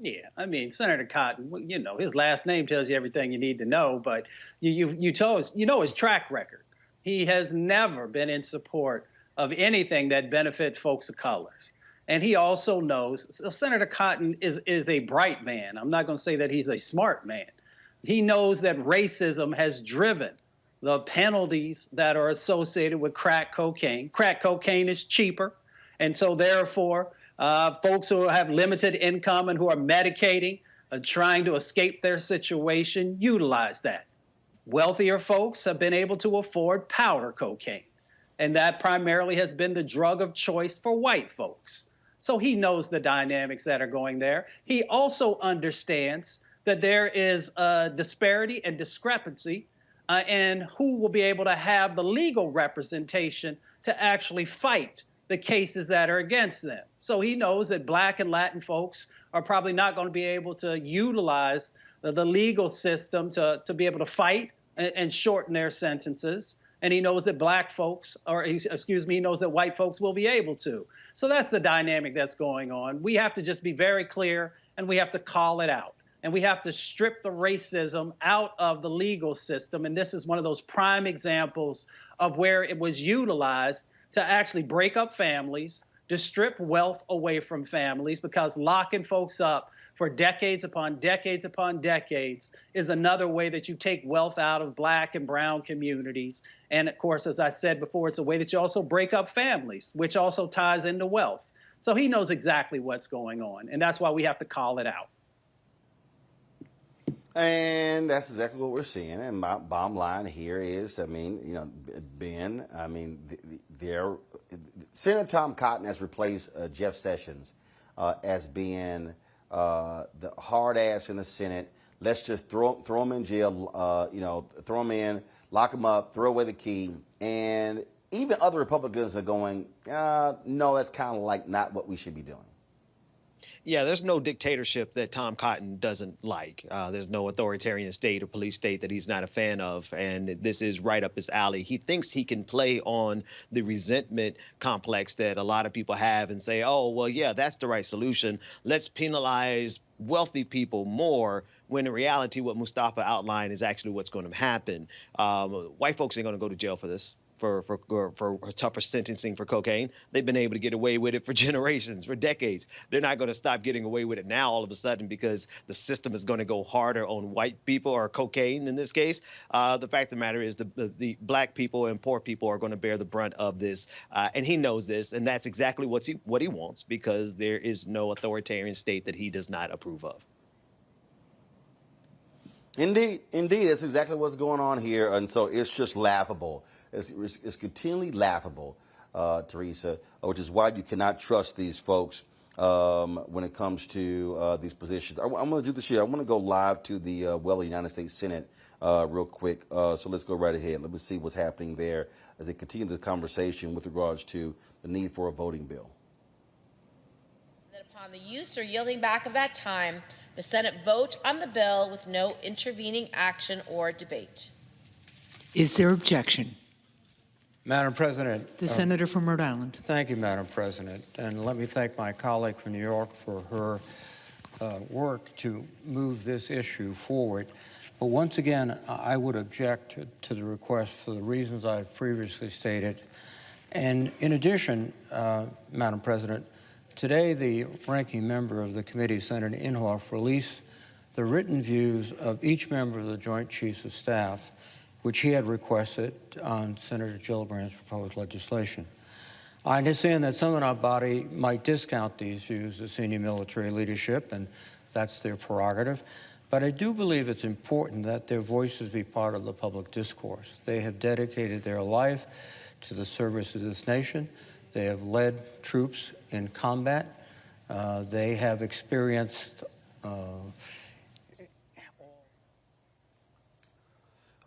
Yeah, I mean, Senator Cotton, you know, his last name tells you everything you need to know, but you know his track record. He has never been in support of anything that benefits folks of colors. And he also knows, Senator Cotton is a bright man. I'm not going to say that he's a smart man. He knows that racism has driven the penalties that are associated with crack cocaine. Crack cocaine is cheaper. And so therefore, folks who have limited income and who are medicating, trying to escape their situation, utilize that. Wealthier folks have been able to afford powder cocaine. And that primarily has been the drug of choice for white folks. So he knows the dynamics that are going there. He also understands that there is a disparity and discrepancy in who will be able to have the legal representation to actually fight the cases that are against them. So he knows that Black and Latin folks are probably not going to be able to utilize the legal system to be able to fight and shorten their sentences. And he knows that Black folks, he knows that white folks will be able to. So that's the dynamic that's going on. We have to just be very clear, and we have to call it out. And we have to strip the racism out of the legal system. And this is one of those prime examples of where it was utilized to actually break up families, to strip wealth away from families, because locking folks up for decades upon decades upon decades is another way that you take wealth out of Black and brown communities. And of course, as I said before, it's a way that you also break up families, which also ties into wealth. So he knows exactly what's going on, and that's why we have to call it out. And that's exactly what we're seeing. And my bottom line here is, I mean, you know, Ben, I mean, Senator Tom Cotton has replaced Jeff Sessions as being the hard ass in the Senate. Let's just throw him in jail, throw him in, lock him up, throw away the key. And even other Republicans are going, no, that's kind of like not what we should be doing. Yeah, there's no dictatorship that Tom Cotton doesn't like. There's no authoritarian state or police state that he's not a fan of. And this is right up his alley. He thinks he can play on the resentment complex that a lot of people have and say, oh, well, yeah, that's the right solution. Let's penalize wealthy people more, when in reality, what Mustafa outlined is actually what's going to happen. White folks ain't going to go to jail for this. For tougher sentencing for cocaine. They've been able to get away with it for generations, for decades. They're not going to stop getting away with it now all of a sudden because the system is going to go harder on white people or cocaine in this case. The fact of the matter is the Black people and poor people are going to bear the brunt of this. And he knows this, and that's exactly what he wants, because there is no authoritarian state that he does not approve of. Indeed, that's exactly what's going on here, and so it's just laughable. It's continually laughable, Teresa, which is why you cannot trust these folks when it comes to these positions. I'm going to do this here. I want to go live to the United States Senate real quick, so let's go right ahead. Let me see what's happening there as they continue the conversation with regards to the need for a voting bill. That upon the use or yielding back of that time, the Senate vote on the bill with no intervening action or debate. Is there objection? Madam President. The senator from Rhode Island. Thank you, Madam President. And let me thank my colleague from New York for her work to move this issue forward. But once again, I would object to the request for the reasons I've previously stated. And in addition, Madam President, today the ranking member of the committee, Senator Inhofe, released the written views of each member of the Joint Chiefs of Staff, which he had requested on Senator Gillibrand's proposed legislation. I understand that some in our body might discount these views as senior military leadership, and that's their prerogative. But I do believe it's important that their voices be part of the public discourse. They have dedicated their life to the service of this nation. They have led troops in combat. They have experienced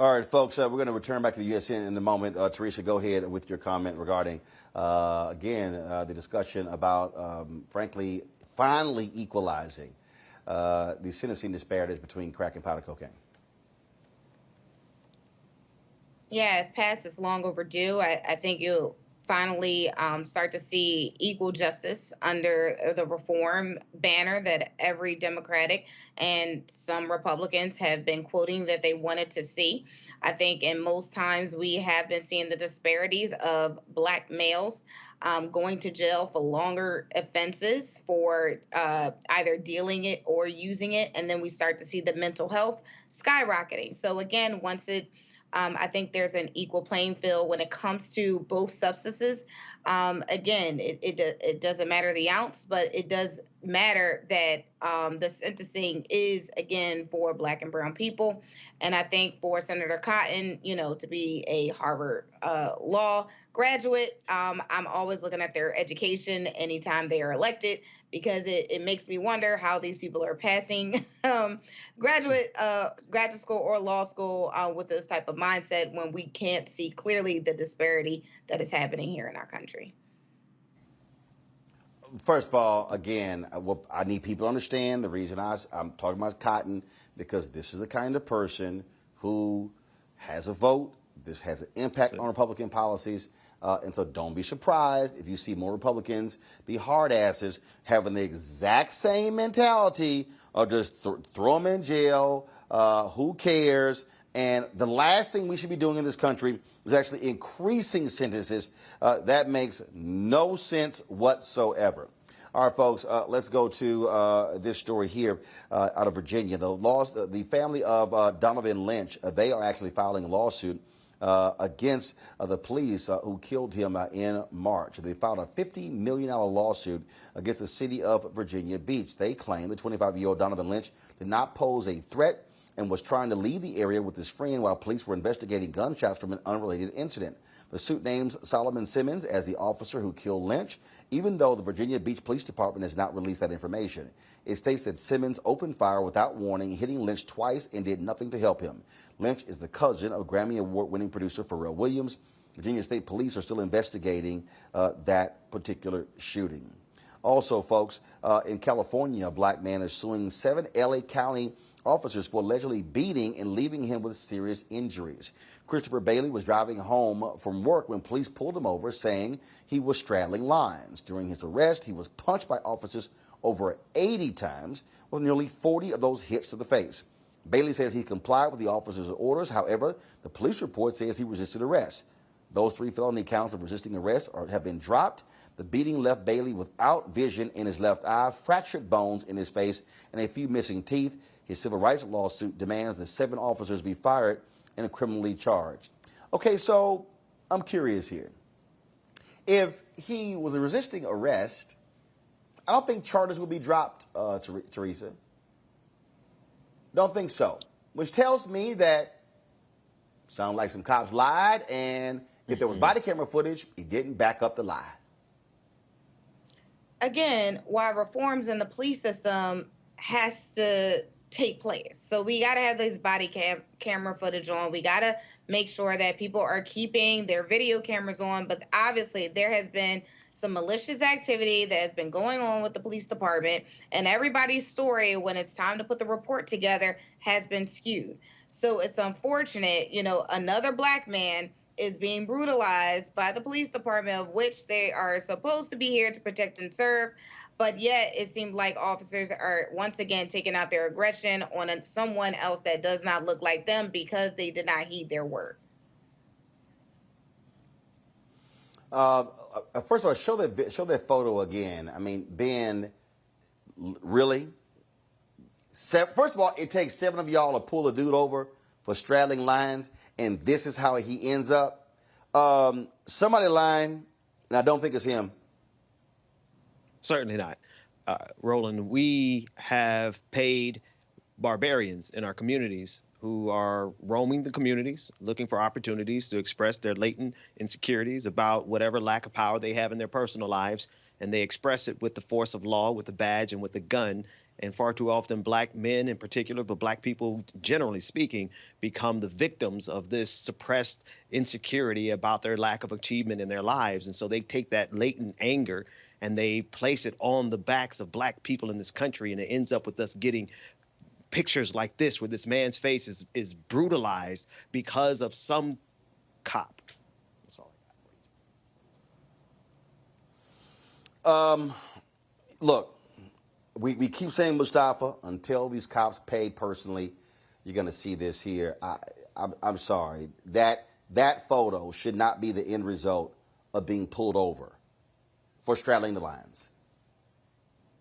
All right, folks, we're going to return back to the USN in a moment. Teresa, go ahead with your comment regarding, again, the discussion about, frankly, finally equalizing the sentencing disparities between crack and powder cocaine. Yeah, if passed, it's long overdue. I think you'll finally start to see equal justice under the reform banner that every Democratic and some Republicans have been quoting that they wanted to see. I think in most times we have been seeing the disparities of Black males going to jail for longer offenses for either dealing it or using it. And then we start to see the mental health skyrocketing. So again, I think there's an equal playing field when it comes to both substances. Again, it doesn't matter the ounce, but it does matter that the sentencing is, again, for Black and brown people. And I think for Senator Cotton, to be a Harvard law graduate, I'm always looking at their education anytime they are elected, because it makes me wonder how these people are passing graduate school or law school with this type of mindset when we can't see clearly the disparity that is happening here in our country. First of all, again, I need people to understand the reason I'm talking about Cotton, because this is the kind of person who has a vote. This has an impact on Republican policies. And so don't be surprised if you see more Republicans be hard asses having the exact same mentality of just throw them in jail, who cares? And the last thing we should be doing in this country is actually increasing sentences. That makes no sense whatsoever. All right, folks, let's go to this story here out of Virginia. The family of Donovan Lynch, they are actually filing a lawsuit against the police who killed him in March. They filed a $50 million lawsuit against the city of Virginia Beach. They claim the 25-year-old Donovan Lynch did not pose a threat and was trying to leave the area with his friend while police were investigating gunshots from an unrelated incident. The suit names Solomon Simmons as the officer who killed Lynch, even though the Virginia Beach Police Department has not released that information. It states that Simmons opened fire without warning, hitting Lynch twice and did nothing to help him. Lynch is the cousin of Grammy Award-winning producer Pharrell Williams. Virginia State Police are still investigating that particular shooting. Also, folks, in California, a Black man is suing 7 L.A. County officers for allegedly beating and leaving him with serious injuries. Christopher Bailey was driving home from work when police pulled him over, saying he was straddling lines. During his arrest, he was punched by officers over 80 times, with nearly 40 of those hits to the face. Bailey says he complied with the officer's orders. However, the police report says he resisted arrest. Those 3 felony counts of resisting arrest have been dropped. The beating left Bailey without vision in his left eye, fractured bones in his face, and a few missing teeth. His civil rights lawsuit demands that 7 officers be fired and criminally charged. Okay, so I'm curious here. If he was resisting arrest, I don't think charges would be dropped, Teresa. Don't think so. Which tells me that sound like some cops lied, and if there was body camera footage, he didn't back up the lie. Again, while reforms in the police system has to take place. So we got to have this body camera footage on. We got to make sure that people are keeping their video cameras on. But obviously, there has been some malicious activity that has been going on with the police department, and everybody's story when it's time to put the report together has been skewed. So it's unfortunate, another Black man is being brutalized by the police department, of which they are supposed to be here to protect and serve. But yet it seems like officers are once again taking out their aggression on someone else that does not look like them because they did not heed their word. First of all, show that photo again. I mean, Ben, really? First of all, it takes 7 of y'all to pull a dude over for straddling lines, and this is how he ends up. Somebody lying, and I don't think it's him. Certainly not. Roland, we have paid barbarians in our communities who are roaming the communities, looking for opportunities to express their latent insecurities about whatever lack of power they have in their personal lives. and they express it with the force of law, with the badge, and with the gun. And far too often, black men in particular, but black people generally speaking, become the victims of this suppressed insecurity about their lack of achievement in their lives. And so they take that latent anger and they place it on the backs of black people in this country, and it ends up with us getting pictures like this, where this man's face is brutalized because of some cop. That's all. Look, we keep saying Mustafa, until these cops pay personally, you're going to see this here. I'm sorry. That photo should not be the end result of being pulled over for straddling the lines.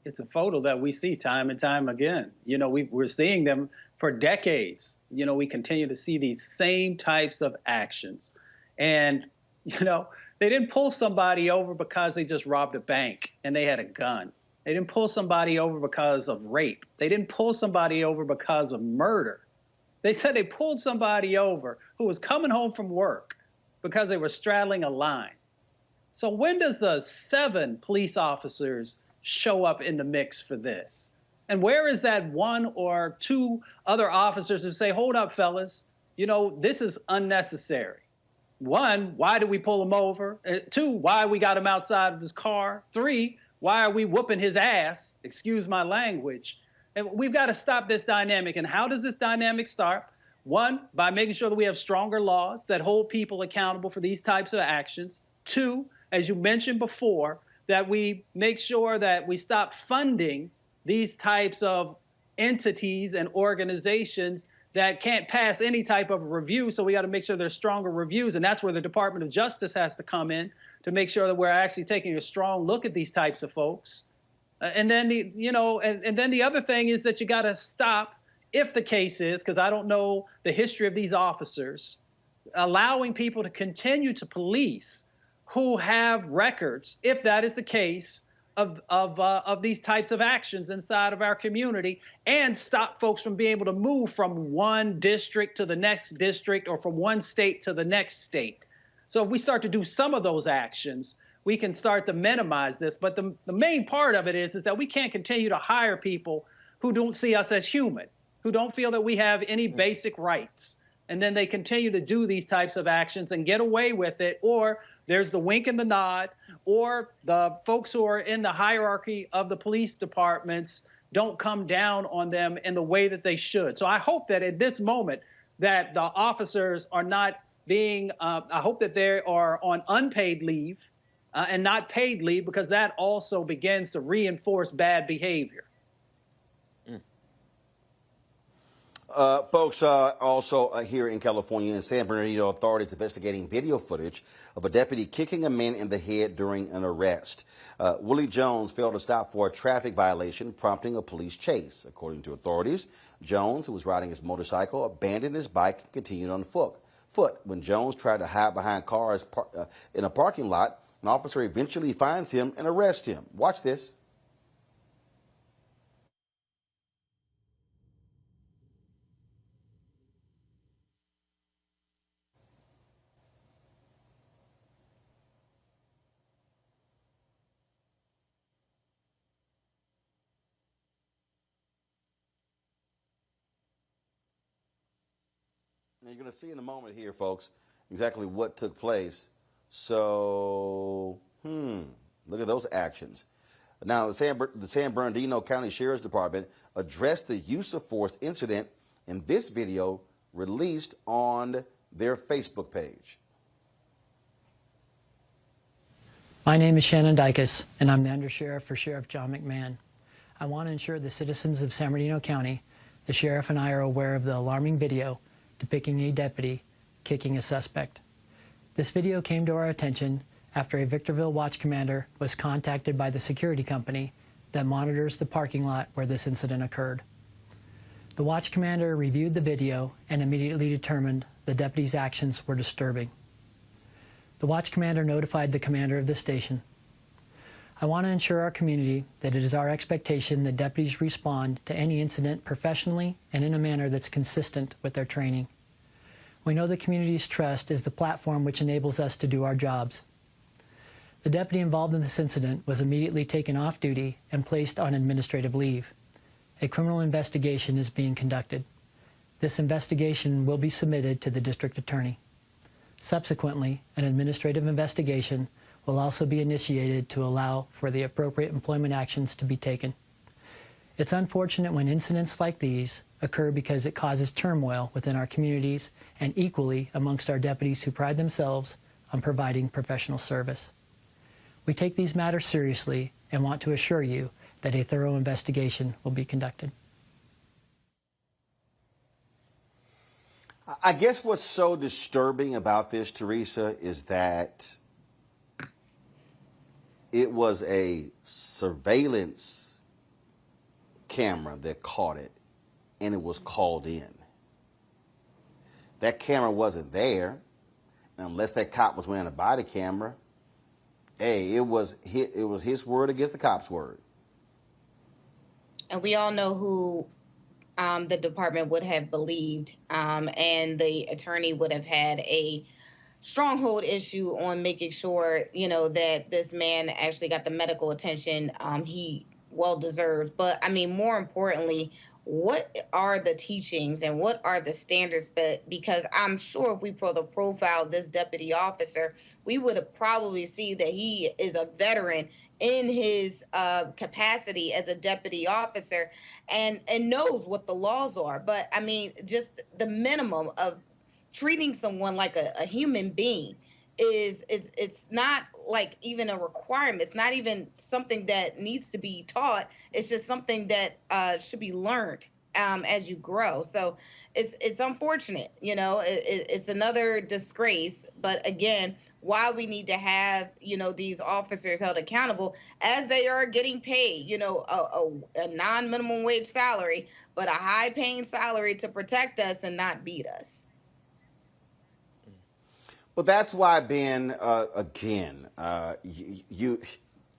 It's a photo that we see time and time again. You know, we're seeing them for decades. You know, we continue to see these same types of actions. And, you know, they didn't pull somebody over because they just robbed a bank and they had a gun. They didn't pull somebody over because of rape. They didn't pull somebody over because of murder. They said they pulled somebody over who was coming home from work because they were straddling a line. So when does the 7 police officers show up in the mix for this? And where is that 1 or 2 other officers who say, hold up, fellas, you know, this is unnecessary? 1, why did we pull him over? 2, why we got him outside of his car? 3, why are we whooping his ass? Excuse my language. And we've got to stop this dynamic. And how does this dynamic start? 1, by making sure that we have stronger laws that hold people accountable for these types of actions. 2, as you mentioned before, that we make sure that we stop funding these types of entities and organizations that can't pass any type of review. So we got to make sure there's stronger reviews. And that's where the Department of Justice has to come in to make sure that we're actually taking a strong look at these types of folks. And then then the other thing is that you got to stop, if the case is, because I don't know the history of these officers, allowing people to continue to police who have records, if that is the case, of these types of actions inside of our community, and stop folks from being able to move from one district to the next district or from one state to the next state. So if we start to do some of those actions, we can start to minimize this. But the main part of it is that we can't continue to hire people who don't see us as human, who don't feel that we have any basic rights. And then they continue to do these types of actions and get away with it, or there's the wink and the nod, or the folks who are in the hierarchy of the police departments don't come down on them in the way that they should. So I hope that at this moment that the officers are not being, I hope that they are on unpaid leave and not paid leave, because that also begins to reinforce bad behavior. Folks, also here in California, in San Bernardino, authorities investigating video footage of a deputy kicking a man in the head during an arrest. Willie Jones failed to stop for a traffic violation, prompting a police chase. According to authorities, Jones, who was riding his motorcycle, abandoned his bike and continued on foot. When Jones tried to hide behind cars in a parking lot, an officer eventually finds him and arrests him. Watch this. Now, you're going to see in a moment here, folks, exactly what took place. So, look at those actions. Now, the San Bernardino County Sheriff's Department addressed the use of force incident in this video released on their Facebook page. My name is Shannon Dykes, and I'm the Undersheriff for Sheriff John McMahon. I want to ensure the citizens of San Bernardino County, the sheriff and I are aware of the alarming video depicting a deputy kicking a suspect. This video came to our attention after a Victorville watch commander was contacted by the security company that monitors the parking lot where this incident occurred. The watch commander reviewed the video and immediately determined the deputy's actions were disturbing. The watch commander notified the commander of the station. I want to ensure our community that it is our expectation that deputies respond to any incident professionally and in a manner that's consistent with their training. We know the community's trust is the platform which enables us to do our jobs. The deputy involved in this incident was immediately taken off duty and placed on administrative leave. A criminal investigation is being conducted. This investigation will be submitted to the district attorney. Subsequently, an administrative investigation will also be initiated to allow for the appropriate employment actions to be taken. It's unfortunate when incidents like these occur because it causes turmoil within our communities and equally amongst our deputies who pride themselves on providing professional service. We take these matters seriously and want to assure you that a thorough investigation will be conducted. I guess what's so disturbing about this, Teresa, is that it was a surveillance camera that caught it, and it was called in. That camera wasn't there, unless that cop was wearing a body camera. Hey, it was his word against the cop's word. And we all know who the department would have believed, and the attorney would have had a stronghold issue on making sure, that this man actually got the medical attention he well deserves. But I mean, more importantly, what are the teachings and what are the standards? But because I'm sure if we profile this deputy officer, we would have probably see that he is a veteran in his capacity as a deputy officer and knows what the laws are. But I mean, just the minimum of treating someone like a human being it's not like even a requirement. It's not even something that needs to be taught. It's just something that should be learned as you grow. So it's unfortunate, it's another disgrace. But again, why we need to have, these officers held accountable as they are getting paid, a non-minimum wage salary, but a high-paying salary to protect us and not beat us. Well, that's why, Ben, you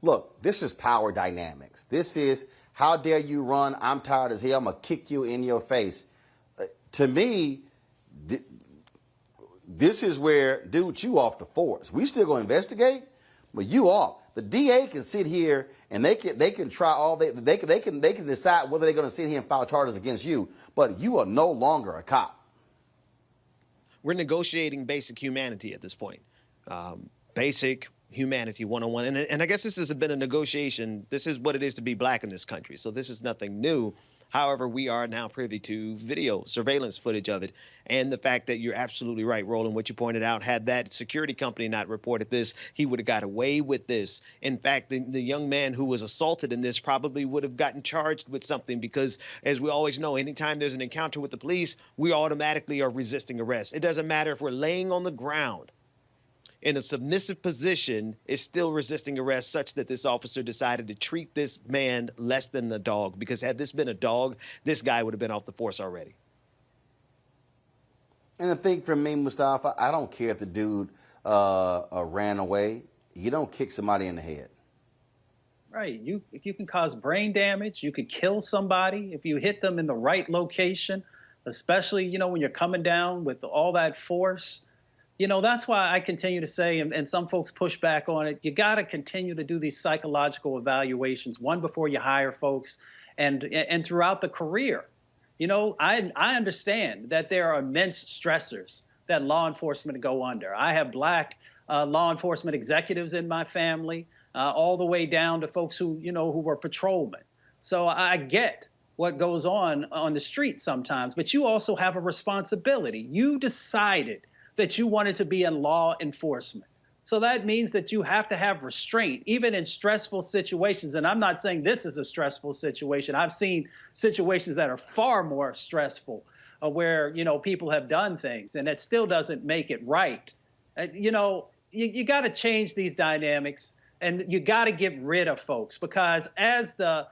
look, this is power dynamics. This is, how dare you run? I'm tired as hell. I'm going to kick you in your face. To me, this is where, dude, you off the force. We still going to investigate, but you off. The DA can sit here and they can try all they can decide whether they're going to sit here and file charges against you, but you are no longer a cop. We're negotiating basic humanity at this point. Basic humanity 101. And I guess this has been a negotiation. This is what it is to be black in this country. So this is nothing new. However, we are now privy to video surveillance footage of it. And the fact that you're absolutely right, Roland, what you pointed out, had that security company not reported this, he would have got away with this. In fact, the young man who was assaulted in this probably would have gotten charged with something because, as we always know, anytime there's an encounter with the police, we automatically are resisting arrest. It doesn't matter if we're laying on the ground in a submissive position, is still resisting arrest, such that this officer decided to treat this man less than a dog, because had this been a dog, this guy would have been off the force already. And the thing for me, Mustafa, I don't care if the dude ran away. You don't kick somebody in the head. Right. If you can cause brain damage, you could kill somebody if you hit them in the right location, especially, when you're coming down with all that force. That's why I continue to say, and some folks push back on it, you got to continue to do these psychological evaluations, one before you hire folks and throughout the career. I understand that there are immense stressors that law enforcement go under. I have black law enforcement executives in my family, all the way down to folks who were patrolmen. So I get what goes on the street sometimes, but you also have a responsibility. You decided that you wanted to be in law enforcement. So that means that you have to have restraint, even in stressful situations. And I'm not saying this is a stressful situation. I've seen situations that are far more stressful where, people have done things and it still doesn't make it right. You got to change these dynamics and you got to get rid of folks, because as the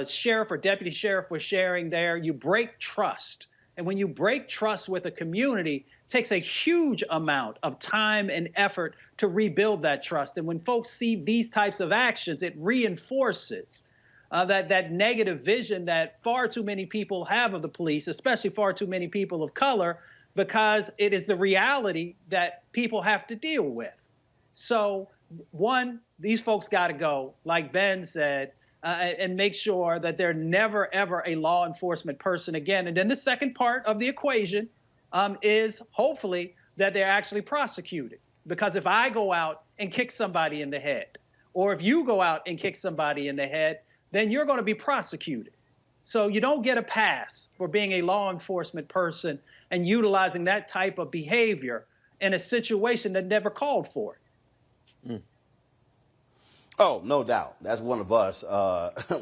sheriff or deputy sheriff was sharing there, you break trust. And when you break trust with a community, it takes a huge amount of time and effort to rebuild that trust. And when folks see these types of actions, it reinforces that negative vision that far too many people have of the police, especially far too many people of color, because it is the reality that people have to deal with. So one, these folks got to go, like Ben said, and make sure that they're never, ever a law enforcement person again. And then the second part of the equation is hopefully that they're actually prosecuted. Because if I go out and kick somebody in the head, or if you go out and kick somebody in the head, then you're going to be prosecuted. So you don't get a pass for being a law enforcement person and utilizing that type of behavior in a situation that never called for it. Mm. Oh, no doubt. That's one of us.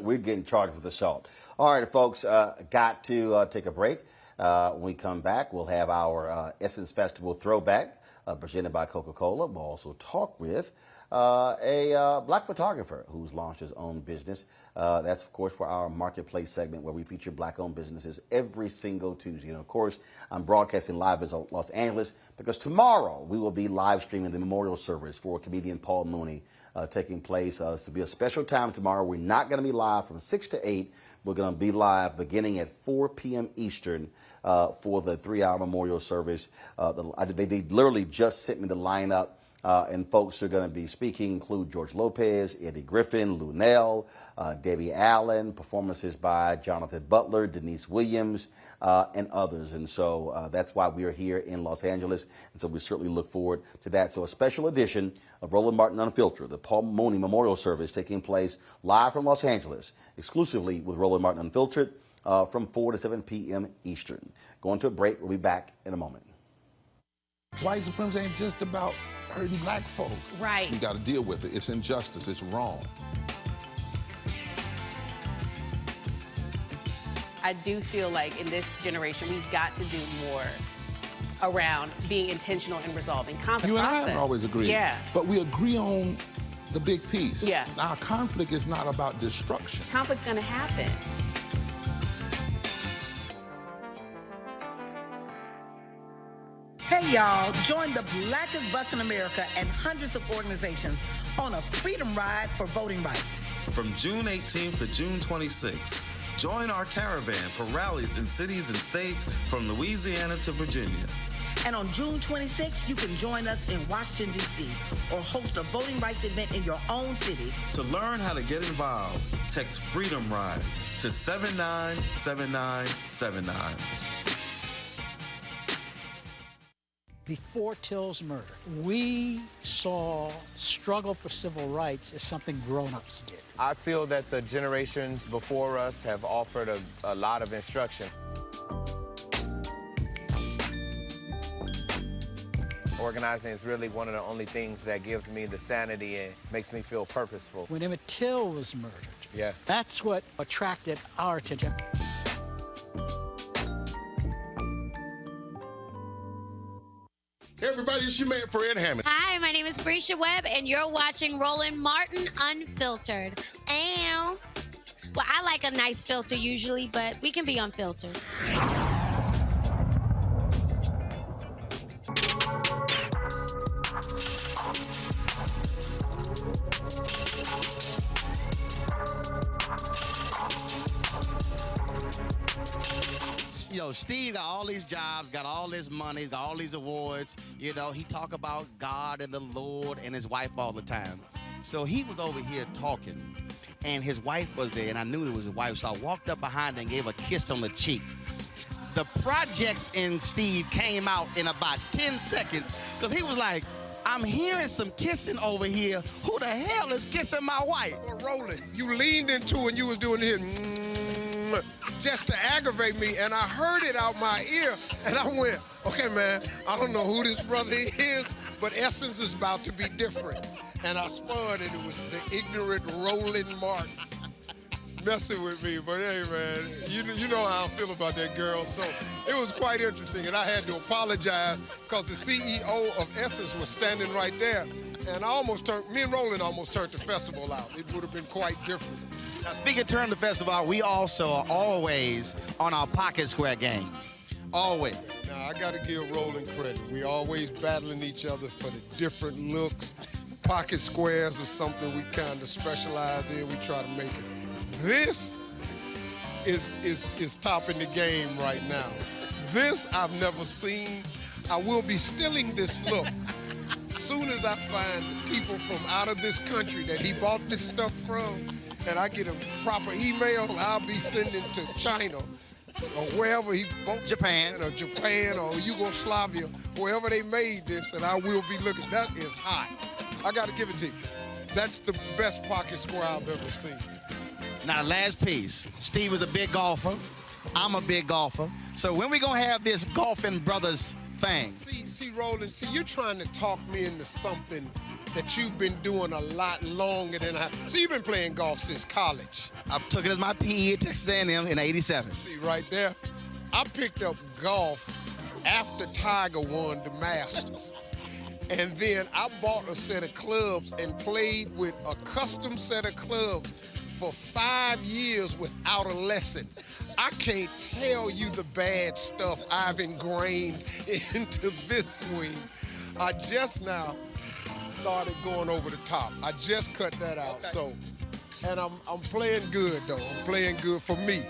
We're getting charged with assault. All right, folks, got to take a break. When we come back, we'll have our Essence Festival Throwback presented by Coca-Cola. We'll also talk with a black photographer who's launched his own business. That's, of course, for our marketplace segment where we feature black-owned businesses every single Tuesday. And, of course, I'm broadcasting live in Los Angeles because tomorrow we will be live streaming the memorial service for comedian Paul Mooney taking place. This will be a special time tomorrow. We're not going to be live from 6 to 8. We're going to be live beginning at 4 p.m. Eastern for the 3-hour memorial service. They literally just sent me the lineup. And folks who are going to be speaking include George Lopez, Eddie Griffin, Lunel, Debbie Allen, performances by Jonathan Butler, Denise Williams, and others. And so that's why we are here in Los Angeles. And so we certainly look forward to that. So a special edition of Roland Martin Unfiltered, the Paul Mooney Memorial Service taking place live from Los Angeles, exclusively with Roland Martin Unfiltered from 4 to 7 p.m. Eastern. Going to a break. We'll be back in a moment. White supremacy ain't just about hurting black folk. Right. We got to deal with it. It's injustice. It's wrong. I do feel like in this generation, we've got to do more around being intentional in resolving conflict. You and I have always agreed. Yeah. But we agree on the big piece. Yeah. Our conflict is not about destruction. Conflict's going to happen. Hey y'all, join the blackest bus in America and hundreds of organizations on a freedom ride for voting rights. From June 18th to June 26th, join our caravan for rallies in cities and states from Louisiana to Virginia. And on June 26th, you can join us in Washington, D.C. or host a voting rights event in your own city. To learn how to get involved, text Freedom Ride to 797979. Before Till's murder, we saw struggle for civil rights as something grown-ups did. I feel that the generations before us have offered a lot of instruction. Organizing is really one of the only things that gives me the sanity and makes me feel purposeful. When Emmett Till was murdered, yeah, that's what attracted our attention. Hey everybody, it's your man Fred Hammond. Hi, my name is Brescia Webb, and you're watching Roland Martin Unfiltered. Ow. Well, I like a nice filter usually, but we can be unfiltered. You know, Steve got all these jobs, got all this money, got all these awards. You know, he talk about God and the Lord and his wife all the time. So he was over here talking, and his wife was there, and I knew it was his wife, so I walked up behind her and gave her a kiss on the cheek. The projects in Steve came out in about 10 seconds, because he was like, I'm hearing some kissing over here. Who the hell is kissing my wife? Well, Roland, you leaned into it and you was doing it just to aggravate me, and I heard it out my ear, and I went, okay, man, I don't know who this brother is, but Essence is about to be different. And I spun, and it was the ignorant Roland Martin messing with me. But hey, man, you know how I feel about that girl. So it was quite interesting, and I had to apologize because the CEO of Essence was standing right there, and me and Roland almost turned the festival out. It would have been quite different. Now, speaking of turn the festival out, we also are always on our pocket square game. Always. Now, I got to give Roland credit. We always battling each other for the different looks. Pocket squares are something we kind of specialize in. We try to make it. This is topping the game right now. This I've never seen. I will be stealing this look soon as I find the people from out of this country that he bought this stuff from, and I get a proper email, I'll be sending to China or wherever he bought Japan or Yugoslavia, wherever they made this, and I will be looking. That is hot. I got to give it to you. That's the best pocket square I've ever seen. Now, last piece. Steve is a big golfer. I'm a big golfer. So when we going to have this golfing brothers thing? See, Roland, you're trying to talk me into something that you've been doing a lot longer than I. See, you've been playing golf since college. I took it as my PE at Texas A&M in '87. See, right there, I picked up golf after Tiger won the Masters. And then I bought a set of clubs and played with a custom set of clubs for 5 years without a lesson. I can't tell you the bad stuff I've ingrained into this swing. I just now started going over the top. I just cut that out. So, and I'm playing good though. I'm playing good for me.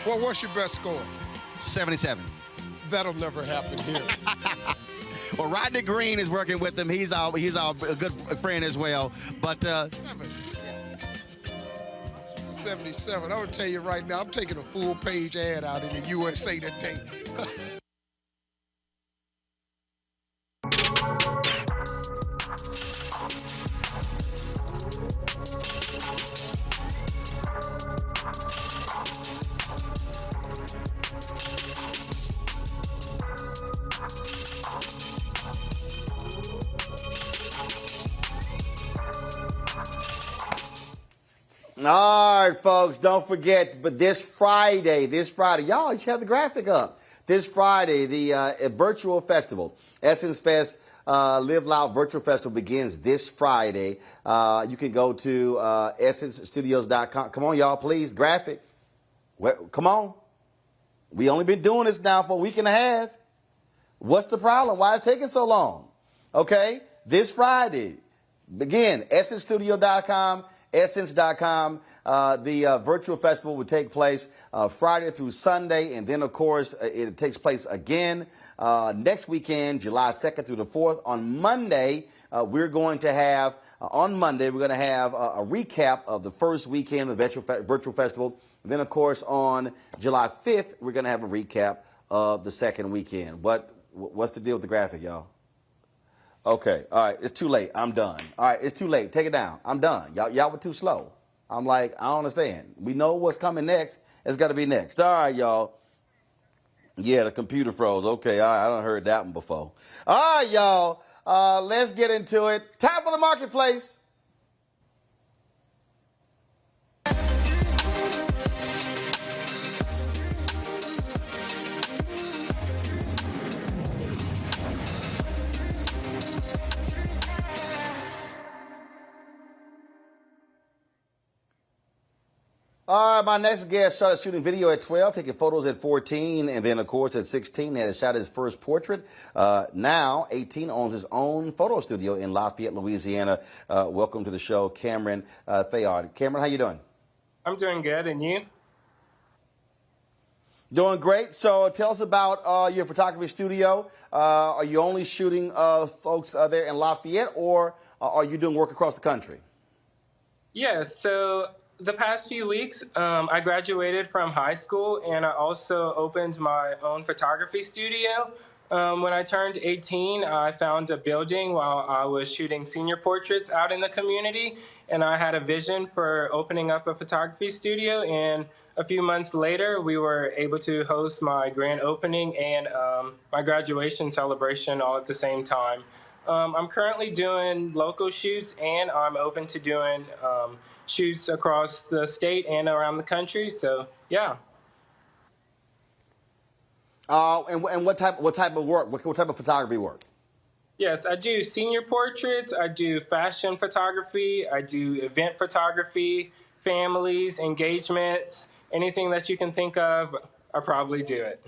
Well, what's your best score? 77. That'll never happen here. Well, Rodney Green is working with him. He's our good friend as well. But 77. I'm gonna tell you right now, I'm taking a full page ad out in the USA Today. All right, folks, don't forget, but this Friday, y'all, you should have the graphic up. This Friday, the virtual festival, Essence Fest Live Loud Virtual Festival begins this Friday. You can go to essencestudios.com. Come on, y'all, please, graphic. Come on. We only been doing this now for a week and a half. What's the problem? Why is it taking so long? Okay, this Friday, begin, essencestudio.com. Essence.com. The virtual festival will take place Friday through Sunday, and then, of course, it takes place again next weekend, July 2nd through the 4th. On Monday, we're going to have a recap of the first weekend of the virtual festival. And then, of course, on July 5th, we're going to have a recap of the second weekend. What's the deal with the graphic, y'all? Okay, all right, it's too late. I'm done. All right, it's too late. Take it down. I'm done. Y'all were too slow. I'm like, I don't understand. We know what's coming next. It's got to be next. All right, y'all. Yeah, the computer froze. Okay, all right, I done heard that one before. All right, y'all. Let's get into it. Time for the marketplace. All right, my next guest started shooting video at 12, taking photos at 14, and then, of course, at 16, had shot his first portrait. Now, 18, owns his own photo studio in Lafayette, Louisiana. Welcome to the show, Cameron Thayard. Cameron, how you doing? I'm doing good, and you? Doing great. So tell us about your photography studio. Are you only shooting folks there in Lafayette, or are you doing work across the country? Yeah, so the past few weeks, I graduated from high school, and I also opened my own photography studio. When I turned 18, I found a building while I was shooting senior portraits out in the community, and I had a vision for opening up a photography studio, and a few months later, we were able to host my grand opening and my graduation celebration all at the same time. I'm currently doing local shoots, and I'm open to doing shoots across the state and around the country. So, yeah. And what type of work? What type of photography work? Yes, I do senior portraits. I do fashion photography. I do event photography, families, engagements, anything that you can think of. I probably do it.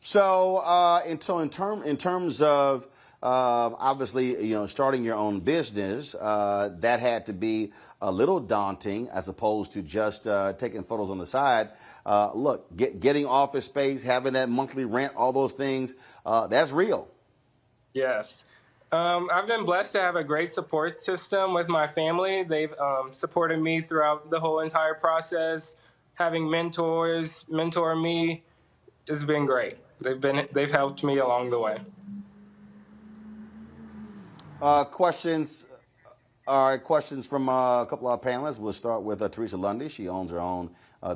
So, in terms of obviously, starting your own business, that had to be a little daunting as opposed to just taking photos on the side. Look, getting office space, having that monthly rent, all those things, that's real. Yes. I've been blessed to have a great support system with my family. They've supported me throughout the whole entire process. Having mentors mentor me has been great. They've helped me along the way. Questions? All right, questions from a couple of our panelists. We'll start with Teresa Lundy. She owns her own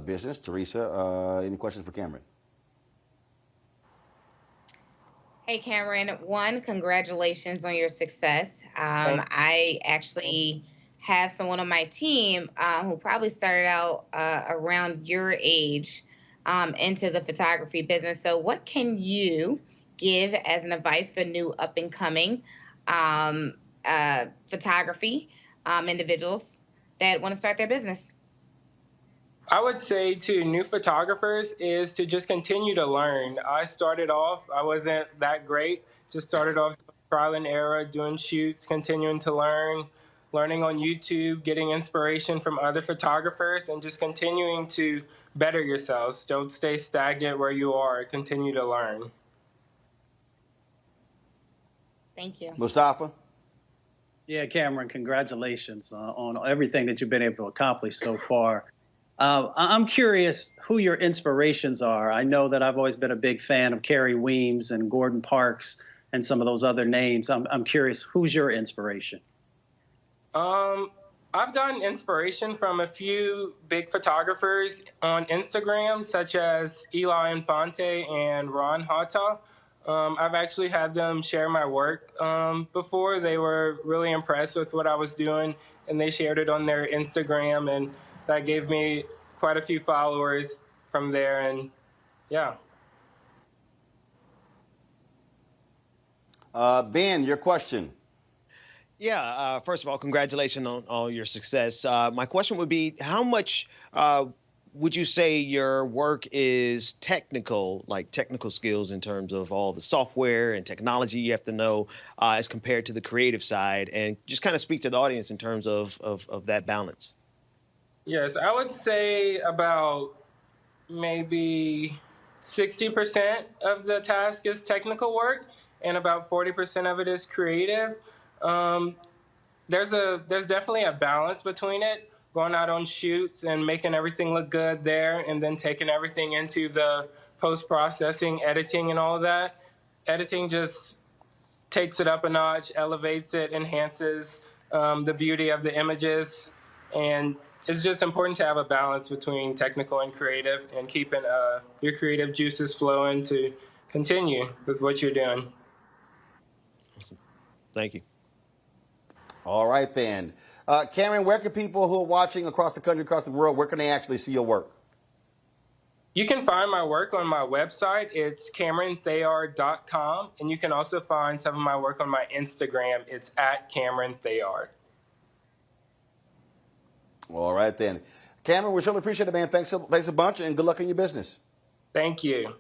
business. Teresa, any questions for Cameron? Hey, Cameron. One, congratulations on your success. I actually have someone on my team who probably started out around your age into the photography business. So what can you give as an advice for new up-and-coming photography individuals that want to start their business? I would say to new photographers is to just continue to learn. I started off, I wasn't that great, just started off trial and error, doing shoots, continuing to learn, learning on YouTube, getting inspiration from other photographers, and just continuing to better yourselves. Don't stay stagnant where you are, continue to learn. Thank you. Mustafa? Yeah, Cameron, congratulations on everything that you've been able to accomplish so far. I'm curious who your inspirations are. I know that I've always been a big fan of Carrie Weems and Gordon Parks and some of those other names. I'm curious, who's your inspiration? I've gotten inspiration from a few big photographers on Instagram, such as Eli Infante and Ron Hata. I've actually had them share my work before. They were really impressed with what I was doing, and they shared it on their Instagram, and that gave me quite a few followers from there, and yeah. Ben, your question. Yeah, first of all, congratulations on all your success. My question would be, how much would you say your work is technical, like technical skills in terms of all the software and technology you have to know as compared to the creative side? And just kind of speak to the audience in terms of that balance. Yes, I would say about maybe 60% of the task is technical work, and about 40% of it is creative. There's definitely a balance between it, going out on shoots and making everything look good there, and then taking everything into the post-processing, editing, and all of that. Editing just takes it up a notch, elevates it, enhances the beauty of the images, and it's just important to have a balance between technical and creative, and keeping your creative juices flowing to continue with what you're doing. Awesome. Thank you. All right, then. Cameron, where can people who are watching across the country, across the world, where can they actually see your work? You can find my work on my website. It's CameronThayard.com, and you can also find some of my work on my Instagram. It's @CameronThayard. All right, then. Cameron, we surely appreciate it, man. Thanks a bunch, and good luck in your business. Thank you.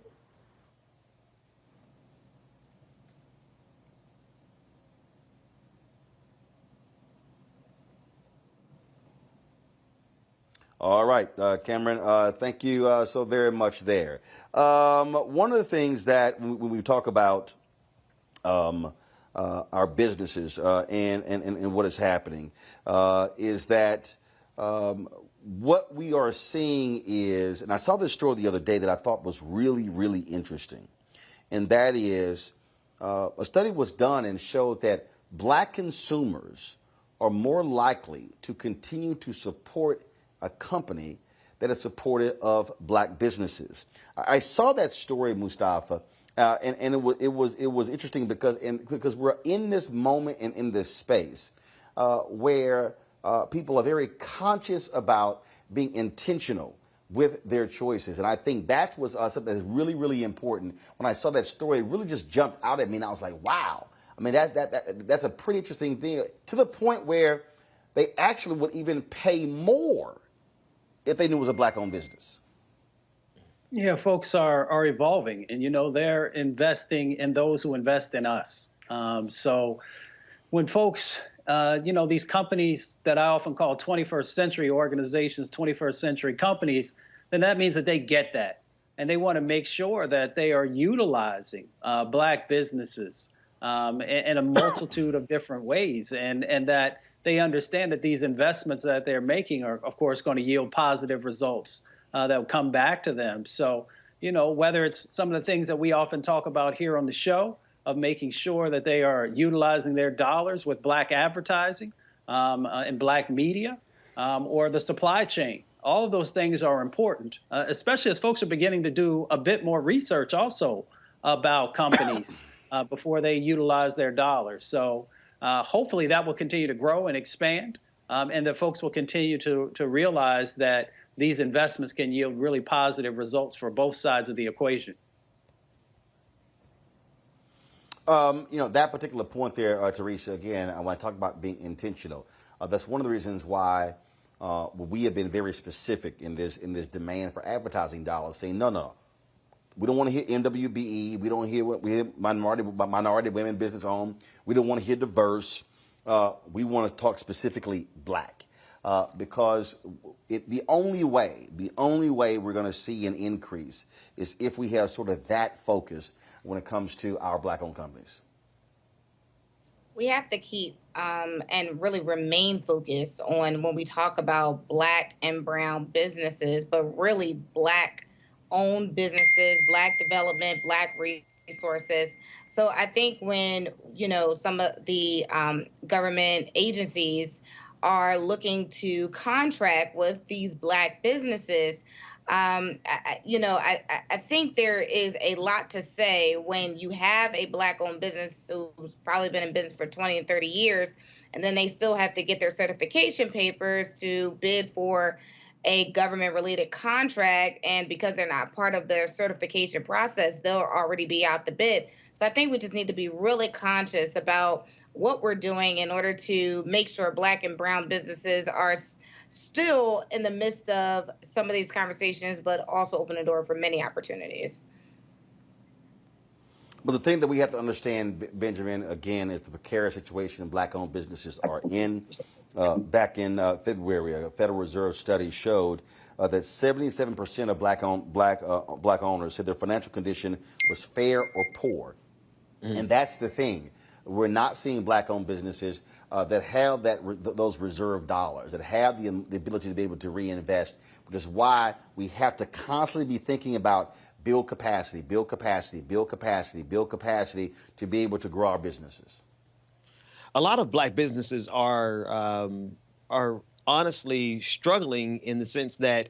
All right, Cameron, thank you so very much there. One of the things that when we talk about our businesses and what is happening is that what we are seeing is, and I saw this story the other day that I thought was really, really interesting, and that is a study was done and showed that black consumers are more likely to continue to support a company that is supportive of black businesses. I saw that story, Mustafa, and it was interesting because we're in this moment and in this space where people are very conscious about being intentional with their choices. And I think that's what's something that's really, really important. When I saw that story, it really just jumped out at me, and I was like, wow. I mean, that's a pretty interesting thing, to the point where they actually would even pay more if they knew it was a black-owned business. Yeah, folks are evolving, and, they're investing in those who invest in us. So when folks, these companies that I often call 21st century organizations, 21st century companies, then that means that they get that. And they want to make sure that they are utilizing black businesses in a multitude of different ways, and that they understand that these investments that they're making are, of course, going to yield positive results that will come back to them. So, whether it's some of the things that we often talk about here on the show of making sure that they are utilizing their dollars with Black advertising and Black media, or the supply chain. All of those things are important, especially as folks are beginning to do a bit more research also about companies before they utilize their dollars. So hopefully that will continue to grow and expand, and that folks will continue to realize that these investments can yield really positive results for both sides of the equation. That particular point there, Teresa, again, I want to talk about being intentional. That's one of the reasons why we have been very specific in this demand for advertising dollars, saying, no. We don't want to hear MWBE. We don't hear what we hear minority women business owned. We don't want to hear diverse. We want to talk specifically Black, because the only way we're going to see an increase is if we have sort of that focus when it comes to our Black-owned companies. We have to keep and really remain focused on when we talk about Black and brown businesses, but really Black-owned businesses, Black development, Black resources. So I think when, some of the government agencies are looking to contract with these Black businesses, I think there is a lot to say when you have a Black-owned business who's probably been in business for 20 and 30 years, and then they still have to get their certification papers to bid for a government-related contract, and because they're not part of their certification process, they'll already be out the bid. So I think we just need to be really conscious about what we're doing in order to make sure Black and brown businesses are still in the midst of some of these conversations, but also open the door for many opportunities. But the thing that we have to understand, Benjamin, again, is the precarious situation Black-owned businesses are in. Back in February, a Federal Reserve study showed that 77% of Black owners said their financial condition was fair or poor. Mm-hmm. And that's the thing. We're not seeing Black-owned businesses that have those reserve dollars, that have the ability to be able to reinvest, which is why we have to constantly be thinking about build capacity, build capacity, build capacity, build capacity to be able to grow our businesses. A lot of Black businesses are honestly struggling in the sense that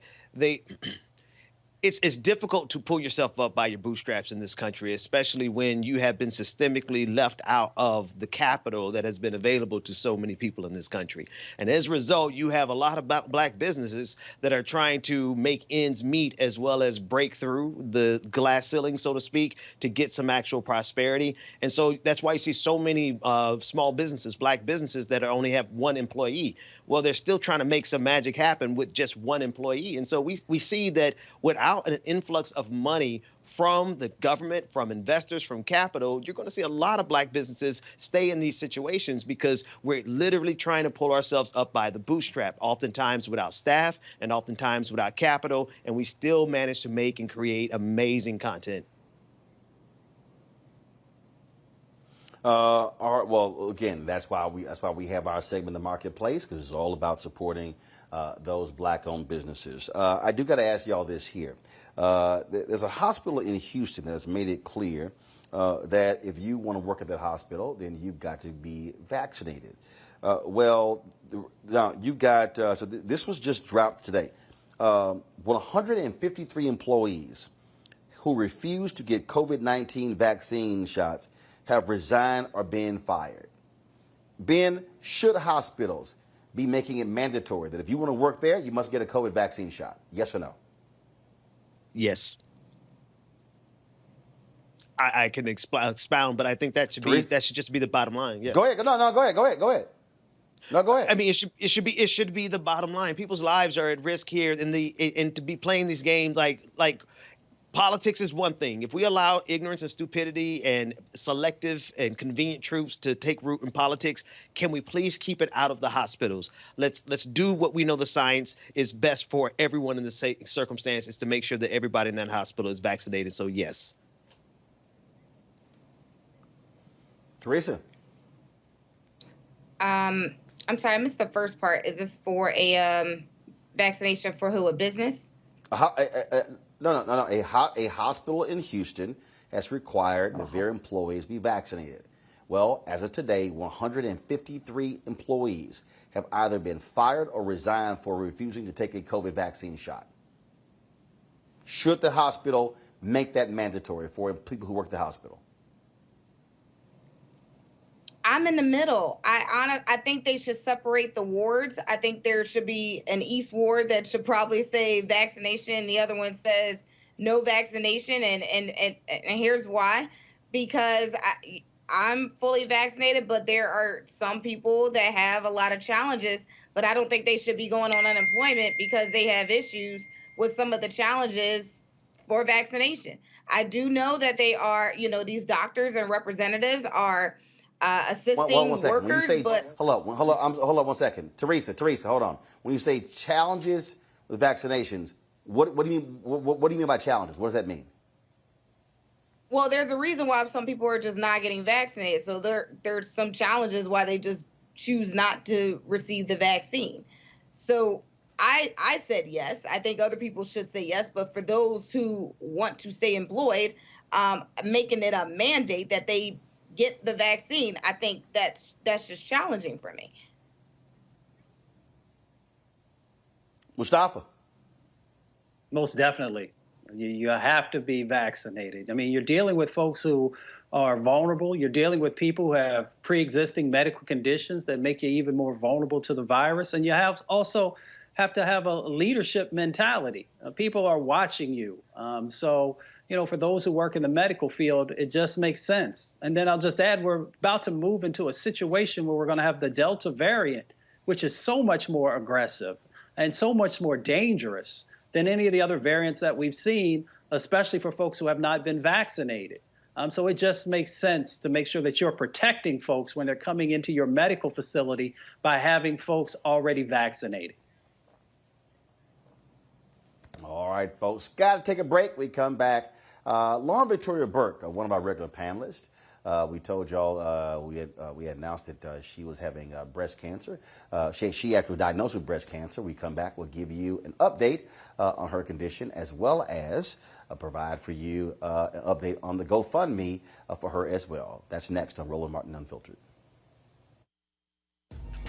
it's difficult to pull yourself up by your bootstraps in this country, especially when you have been systemically left out of the capital that has been available to so many people in this country. And as a result, you have a lot of Black businesses that are trying to make ends meet as well as break through the glass ceiling, so to speak, to get some actual prosperity. And so that's why you see so many small businesses, Black businesses that only have one employee. Well, they're still trying to make some magic happen with just one employee. And so we see that without an influx of money from the government, from investors, from capital, you're going to see a lot of Black businesses stay in these situations because we're literally trying to pull ourselves up by the bootstrap, oftentimes without staff and oftentimes without capital, and we still manage to make and create amazing content. All right. Well, again, that's why we have our segment, The Marketplace, because it's all about supporting those Black-owned businesses. I do got to ask y'all this here. There's a hospital in Houston that has made it clear that if you want to work at that hospital, then you've got to be vaccinated. Now you've got so this was just dropped today. 153 employees who refused to get COVID-19 vaccine shots have resigned or been fired. Ben, should hospitals be making it mandatory that if you want to work there, you must get a COVID vaccine shot? Yes or no? Yes. I can expound, but I think that should just be the bottom line. Yeah. Go ahead. No, go ahead. No, go ahead. I mean, it should be the bottom line. People's lives are at risk here, and to be playing these games like politics is one thing. If we allow ignorance and stupidity and selective and convenient truths to take root in politics, can we please keep it out of the hospitals? Let's do what we know the science is best for everyone in the circumstances to make sure that everybody in that hospital is vaccinated. So yes. Teresa. I'm sorry, I missed the first part. Is this for a vaccination for who? A business? No. A hospital in Houston has required that their employees be vaccinated. Well, as of today, 153 employees have either been fired or resigned for refusing to take a COVID vaccine shot. Should the hospital make that mandatory for people who work at the hospital? I'm in the middle. I think they should separate the wards. I think there should be an East ward that should probably say vaccination. The other one says no vaccination. And here's why. Because I'm fully vaccinated, but there are some people that have a lot of challenges, but I don't think they should be going on unemployment because they have issues with some of the challenges for vaccination. I do know that they are, these doctors and representatives are assisting workers, but hold on 1 second. Teresa, hold on. When you say challenges with vaccinations, what do you mean? What do you mean by challenges? What does that mean? Well, there's a reason why some people are just not getting vaccinated. So there's some challenges why they just choose not to receive the vaccine. So I said yes. I think other people should say yes. But for those who want to stay employed, making it a mandate that they get the vaccine, I think that's just challenging for me. Mustafa. Most definitely. You have to be vaccinated. I mean, you're dealing with folks who are vulnerable. You're dealing with people who have pre-existing medical conditions that make you even more vulnerable to the virus. And you also have to have a leadership mentality. People are watching you. So, for those who work in the medical field, it just makes sense. And then I'll just add, we're about to move into a situation where we're going to have the Delta variant, which is so much more aggressive and so much more dangerous than any of the other variants that we've seen, especially for folks who have not been vaccinated. So it just makes sense to make sure that you're protecting folks when they're coming into your medical facility by having folks already vaccinated. All right, folks, got to take a break. We come back. Lauren Burke, one of our regular panelists. We told y'all we had announced that she was having breast cancer. She actually was diagnosed with breast cancer. We come back, we'll give you an update on her condition, as well as provide for you an update on the GoFundMe for her as well. That's next on Roland Martin Unfiltered.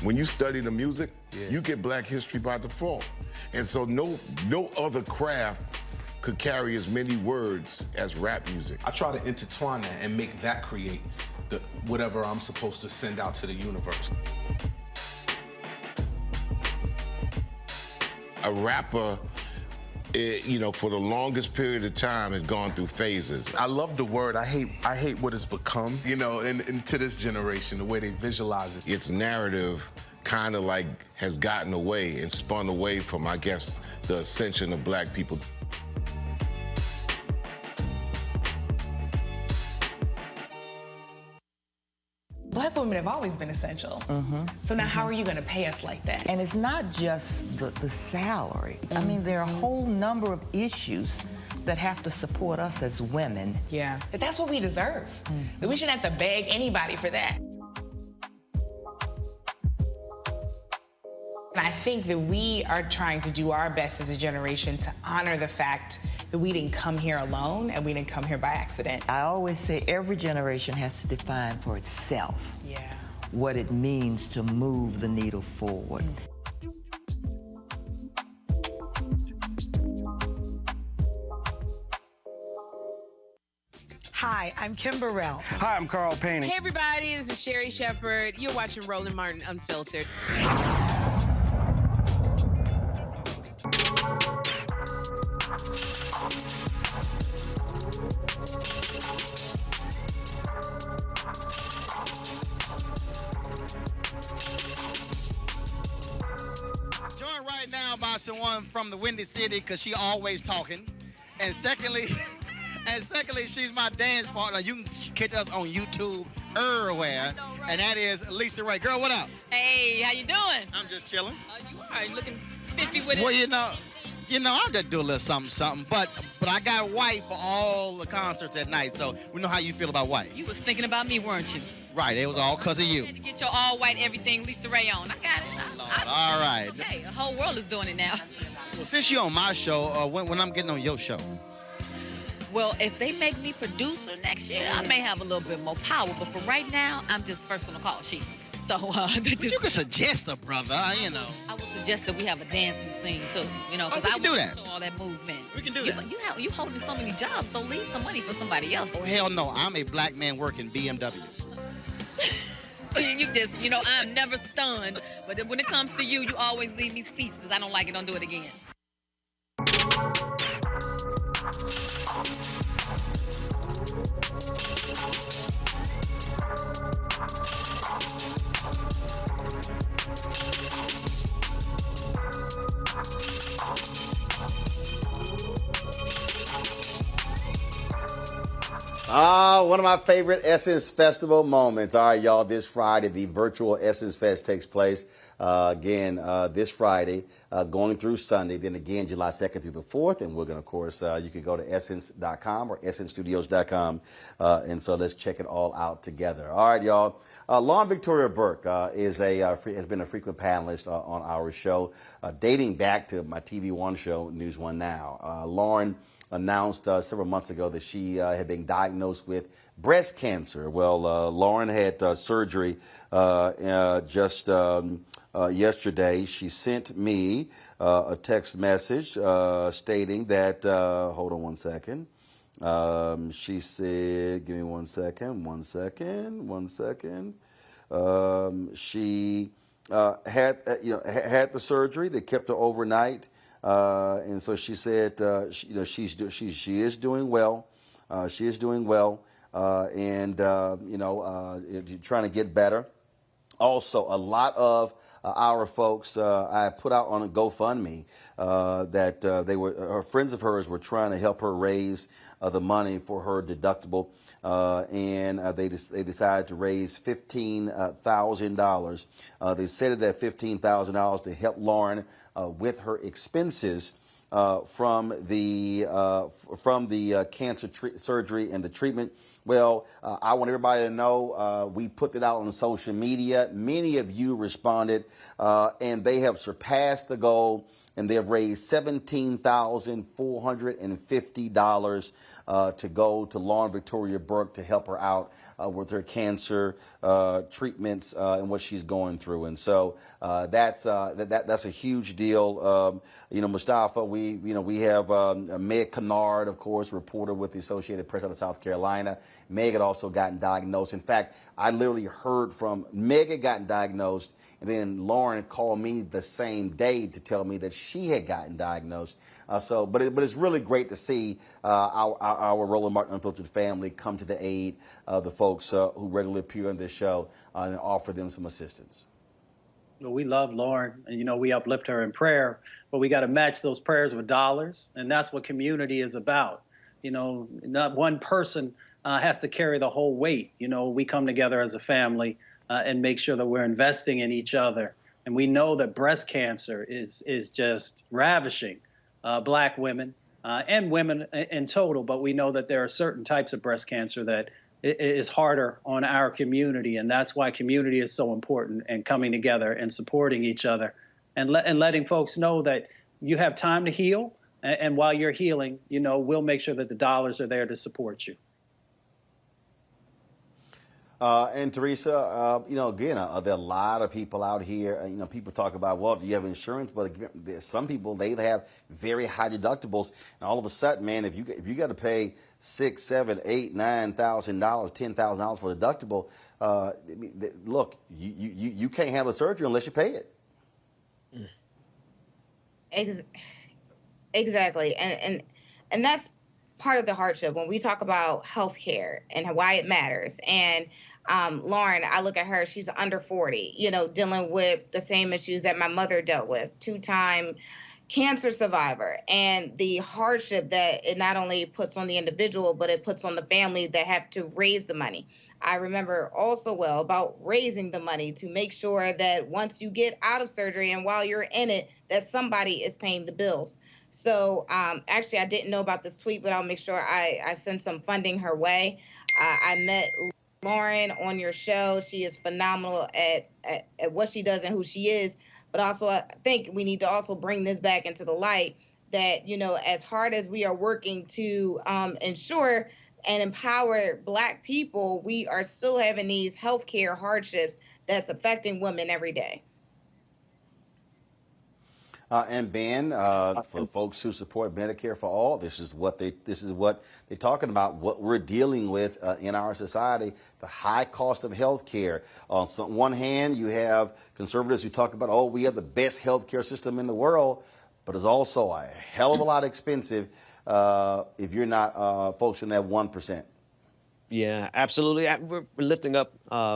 When you study the music, you get Black history by default. And so no other craft could carry as many words as rap music. I try to intertwine that and make that create whatever I'm supposed to send out to the universe. A rapper, for the longest period of time has gone through phases. I love the word. I hate what it's become, and to this generation, the way they visualize it. Its narrative kind of has gotten away and spun away from, I guess, the ascension of Black people. Black women have always been essential. So now how are you going to pay us like that? And it's not just the salary. I mean, there are a whole number of issues that have to support us as women. Yeah, but that's what we deserve. That we shouldn't have to beg anybody for that. And I think that we are trying to do our best as a generation to honor the fact that we didn't come here alone and we didn't come here by accident. I always say every generation has to define for itself what it means to move the needle forward. Hi, I'm Kim Burrell. Hi, I'm Carl Payne. Hey everybody, this is Sherry Shepherd. You're watching Roland Martin Unfiltered. Joined right now by someone from the Windy City because she always talking. And secondly, she's my dance partner. You can catch us on YouTube everywhere. And that is Lisa Ray. Girl, what up? Hey, how you doing? I'm just chilling. You are looking spiffy with it. Well, I'll just do a little something. But I got white for all the concerts at night, so we know how you feel about white. You was thinking about me, weren't you? Right, it was all because of you. To get your all white everything Lisa Ray on. I got it. All right. Okay, the whole world is doing it now. Well, since you're on my show, when I'm getting on your show? Well, if they make me producer next year, I may have a little bit more power. But for right now, I'm just first on the call sheet. So But you can suggest a brother, you know. I would suggest that we have a dancing scene too. You know, because we can do that. Show all that movement. We can do that. You holding so many jobs. Don't leave some money for somebody else. Oh hell no! I'm a black man working BMW. You just, I'm never stunned. But when it comes to you, you always leave me speechless. I don't like it. Don't do it again. One of my favorite Essence Festival moments. All right, y'all, this Friday, the virtual Essence Fest takes place. This Friday, going through Sunday, then again, July 2nd through the 4th. And we're going to, of course, you can go to essence.com or essencestudios.com. And so let's check it all out together. All right, y'all. Lauren Victoria Burke has been a frequent panelist on our show, dating back to my TV One show, News One Now. Lauren announced several months ago that she had been diagnosed with breast cancer. Well, Lauren had surgery just yesterday. She sent me a text message stating that, hold on one second. She said, give me one second. She had the surgery. They kept her overnight. And so she said, she is doing well. She is doing well, and trying to get better. Also, a lot of our folks, I put out on a GoFundMe that her friends of hers were trying to help her raise the money for her deductible, and they decided to raise $15,000. They set it at $15,000 to help Lauren with her expenses from the cancer surgery and the treatment. Well, I want everybody to know we put it out on social media. Many of you responded, and they have surpassed the goal, and they have raised $17,450 to go to Lauren Victoria Burke to help her out with her cancer treatments and what she's going through. And so that's a huge deal. Mustafa, we have Meg Kennard, of course, reporter with the Associated Press out of South Carolina. Meg had also gotten diagnosed. In fact, I literally heard from Meg had gotten diagnosed, and then Lauren called me the same day to tell me that she had gotten diagnosed. But it's really great to see our Roland Martin Unfiltered family come to the aid of the folks who regularly appear on this show and offer them some assistance. Well, we love Lauren, and we uplift her in prayer, but we got to match those prayers with dollars, and that's what community is about. Not one person has to carry the whole weight. We come together as a family and make sure that we're investing in each other. And we know that breast cancer is just ravishing Black women and women in total, but we know that there are certain types of breast cancer that is harder on our community, and that's why community is so important, and coming together and supporting each other and letting folks know that you have time to heal, and while you're healing, we'll make sure that the dollars are there to support you. And Teresa, again, there are a lot of people out here. People talk about, well, do you have insurance? But some people, they have very high deductibles, and all of a sudden, man, if you got to pay $6,000, $7,000, $8,000, $9,000, $10,000 for a deductible, look, you can't have a surgery unless you pay it. Exactly, and that's part of the hardship when we talk about healthcare and why it matters. And Lauren, I look at her, she's under 40, dealing with the same issues that my mother dealt with, 2-time cancer survivor, and the hardship that it not only puts on the individual, but it puts on the family that have to raise the money. I remember also well about raising the money to make sure that once you get out of surgery and while you're in it, that somebody is paying the bills. So actually, I didn't know about this tweet, but I'll make sure I send some funding her way. I met Lauren on your show. She is phenomenal at what she does and who she is. But also, I think we need to also bring this back into the light that, you know, as hard as we are working to ensure and empower Black people, we are still having these healthcare hardships that's affecting women every day. And Ben, for folks who support Medicare for all, this is what they're talking about. What we're dealing with in our society, the high cost of health care. On one hand, you have conservatives who talk about, oh, we have the best health care system in the world, but it's also a hell of a lot expensive if you're not folks in that 1%. Yeah, absolutely. We're lifting up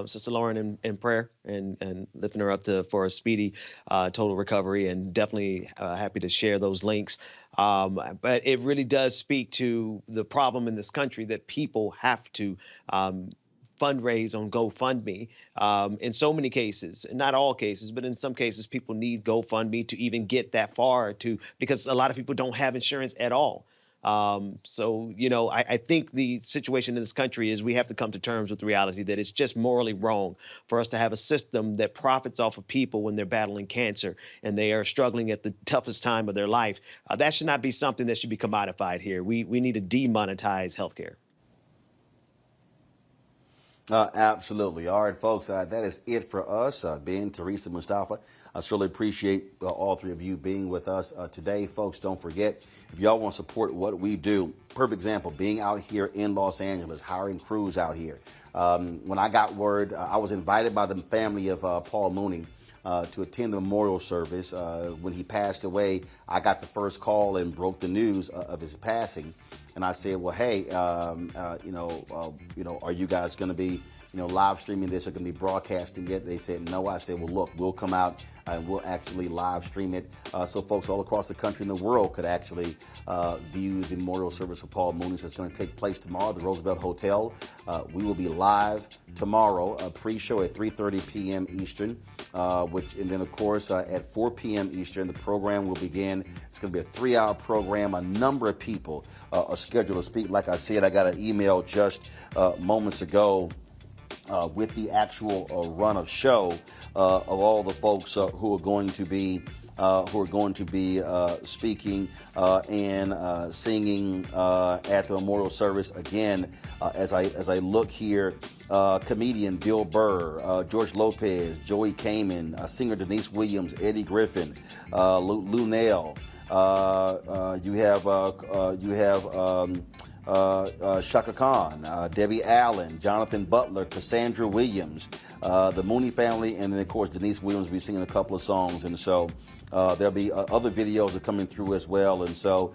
Sister Lauren in prayer and lifting her up for a speedy total recovery, and definitely happy to share those links. But it really does speak to the problem in this country that people have to fundraise on GoFundMe. In so many cases, not all cases, but in some cases, people need GoFundMe to even get that far, because a lot of people don't have insurance at all. So, you know, I think the situation in this country is we have to come to terms with the reality that it's just morally wrong for us to have a system that profits off of people when they're battling cancer and they are struggling at the toughest time of their life. That should not be something that should be commodified here. We need to demonetize healthcare. Absolutely. All right, folks, that is it for us. Ben, Teresa, Mustafa, I certainly appreciate all three of you being with us today. Folks, don't forget, if y'all want to support what we do, perfect example, being out here in Los Angeles, hiring crews out here. When I got word, I was invited by the family of Paul Mooney to attend the memorial service. When he passed away, I got the first call and broke the news of his passing. And I said, well, hey, are you guys going to be, live streaming this or going to be broadcasting it? They said no. I said, well, look, we'll come out and we'll actually live stream it so folks all across the country and the world could actually view the memorial service for Paul Mooney. So it's going to take place tomorrow at the Roosevelt Hotel. We will be live tomorrow, pre-show at 3:30 p.m. Eastern, and then, of course, at 4 p.m. Eastern, the program will begin. It's going to be a 3-hour program. A number of people are scheduled to speak. Like I said, I got an email just moments ago with the actual run of show of all the folks who are going to be speaking and singing at the memorial service. Again, as I look here, comedian Bill Burr, George Lopez, Joey Kamen, singer Denise Williams, Eddie Griffin, Lou Nell. You have Shaka Khan, Debbie Allen, Jonathan Butler, Cassandra Williams, the Mooney family, and then, of course, Denise Williams will be singing a couple of songs. And so there'll be other videos that are coming through as well. And so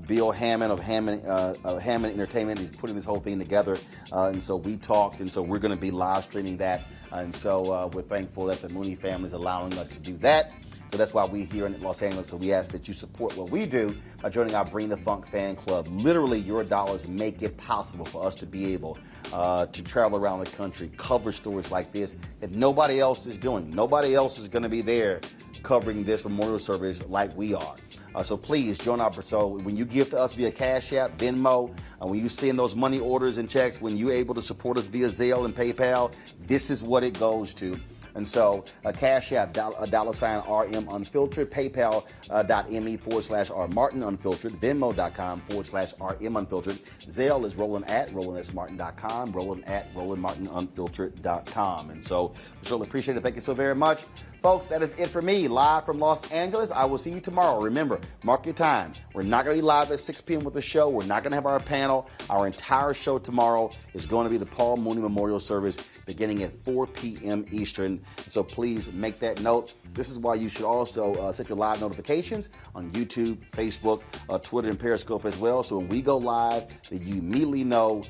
Bill Hammond of Hammond Entertainment is putting this whole thing together. And so we talked, and so we're going to be live streaming that. And so we're thankful that the Mooney family is allowing us to do that. So that's why we're here in Los Angeles. So we ask that you support what we do by joining our Bring the Funk fan club. Literally, your dollars make it possible for us to be able to travel around the country, cover stories like this that nobody else is doing. Nobody else is going to be there covering this memorial service like we are. So please join our. So when you give to us via Cash App, Venmo, when you send those money orders and checks, when you're able to support us via Zelle and PayPal, this is what it goes to. And so Cash App, $RM Unfiltered, PayPal.me/R Martin Unfiltered, Venmo.com/RM Unfiltered. Zelle is Roland at RolandSMartin.com, Roland at RolandMartinUnfiltered.com. And so we certainly appreciate it. Thank you so very much. Folks, that is it for me, live from Los Angeles. I will see you tomorrow. Remember, mark your time. We're not going to be live at 6 p.m. with the show. We're not going to have our panel. Our entire show tomorrow is going to be the Paul Mooney Memorial Service beginning at 4 p.m. Eastern. So please make that note. This is why you should also set your live notifications on YouTube, Facebook, Twitter, and Periscope as well. So when we go live, that you immediately know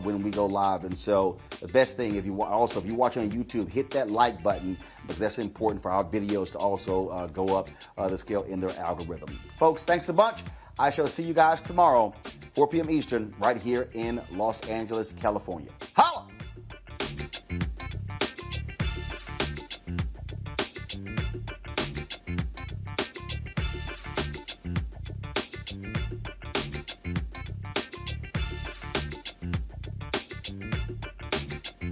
when we go live. And so the best thing, if you're watching on YouTube, hit that like button, because that's important for our videos to also go up the scale in their algorithm. Folks, thanks a bunch. I shall see you guys tomorrow, 4 p.m. Eastern, right here in Los Angeles, California. Hi!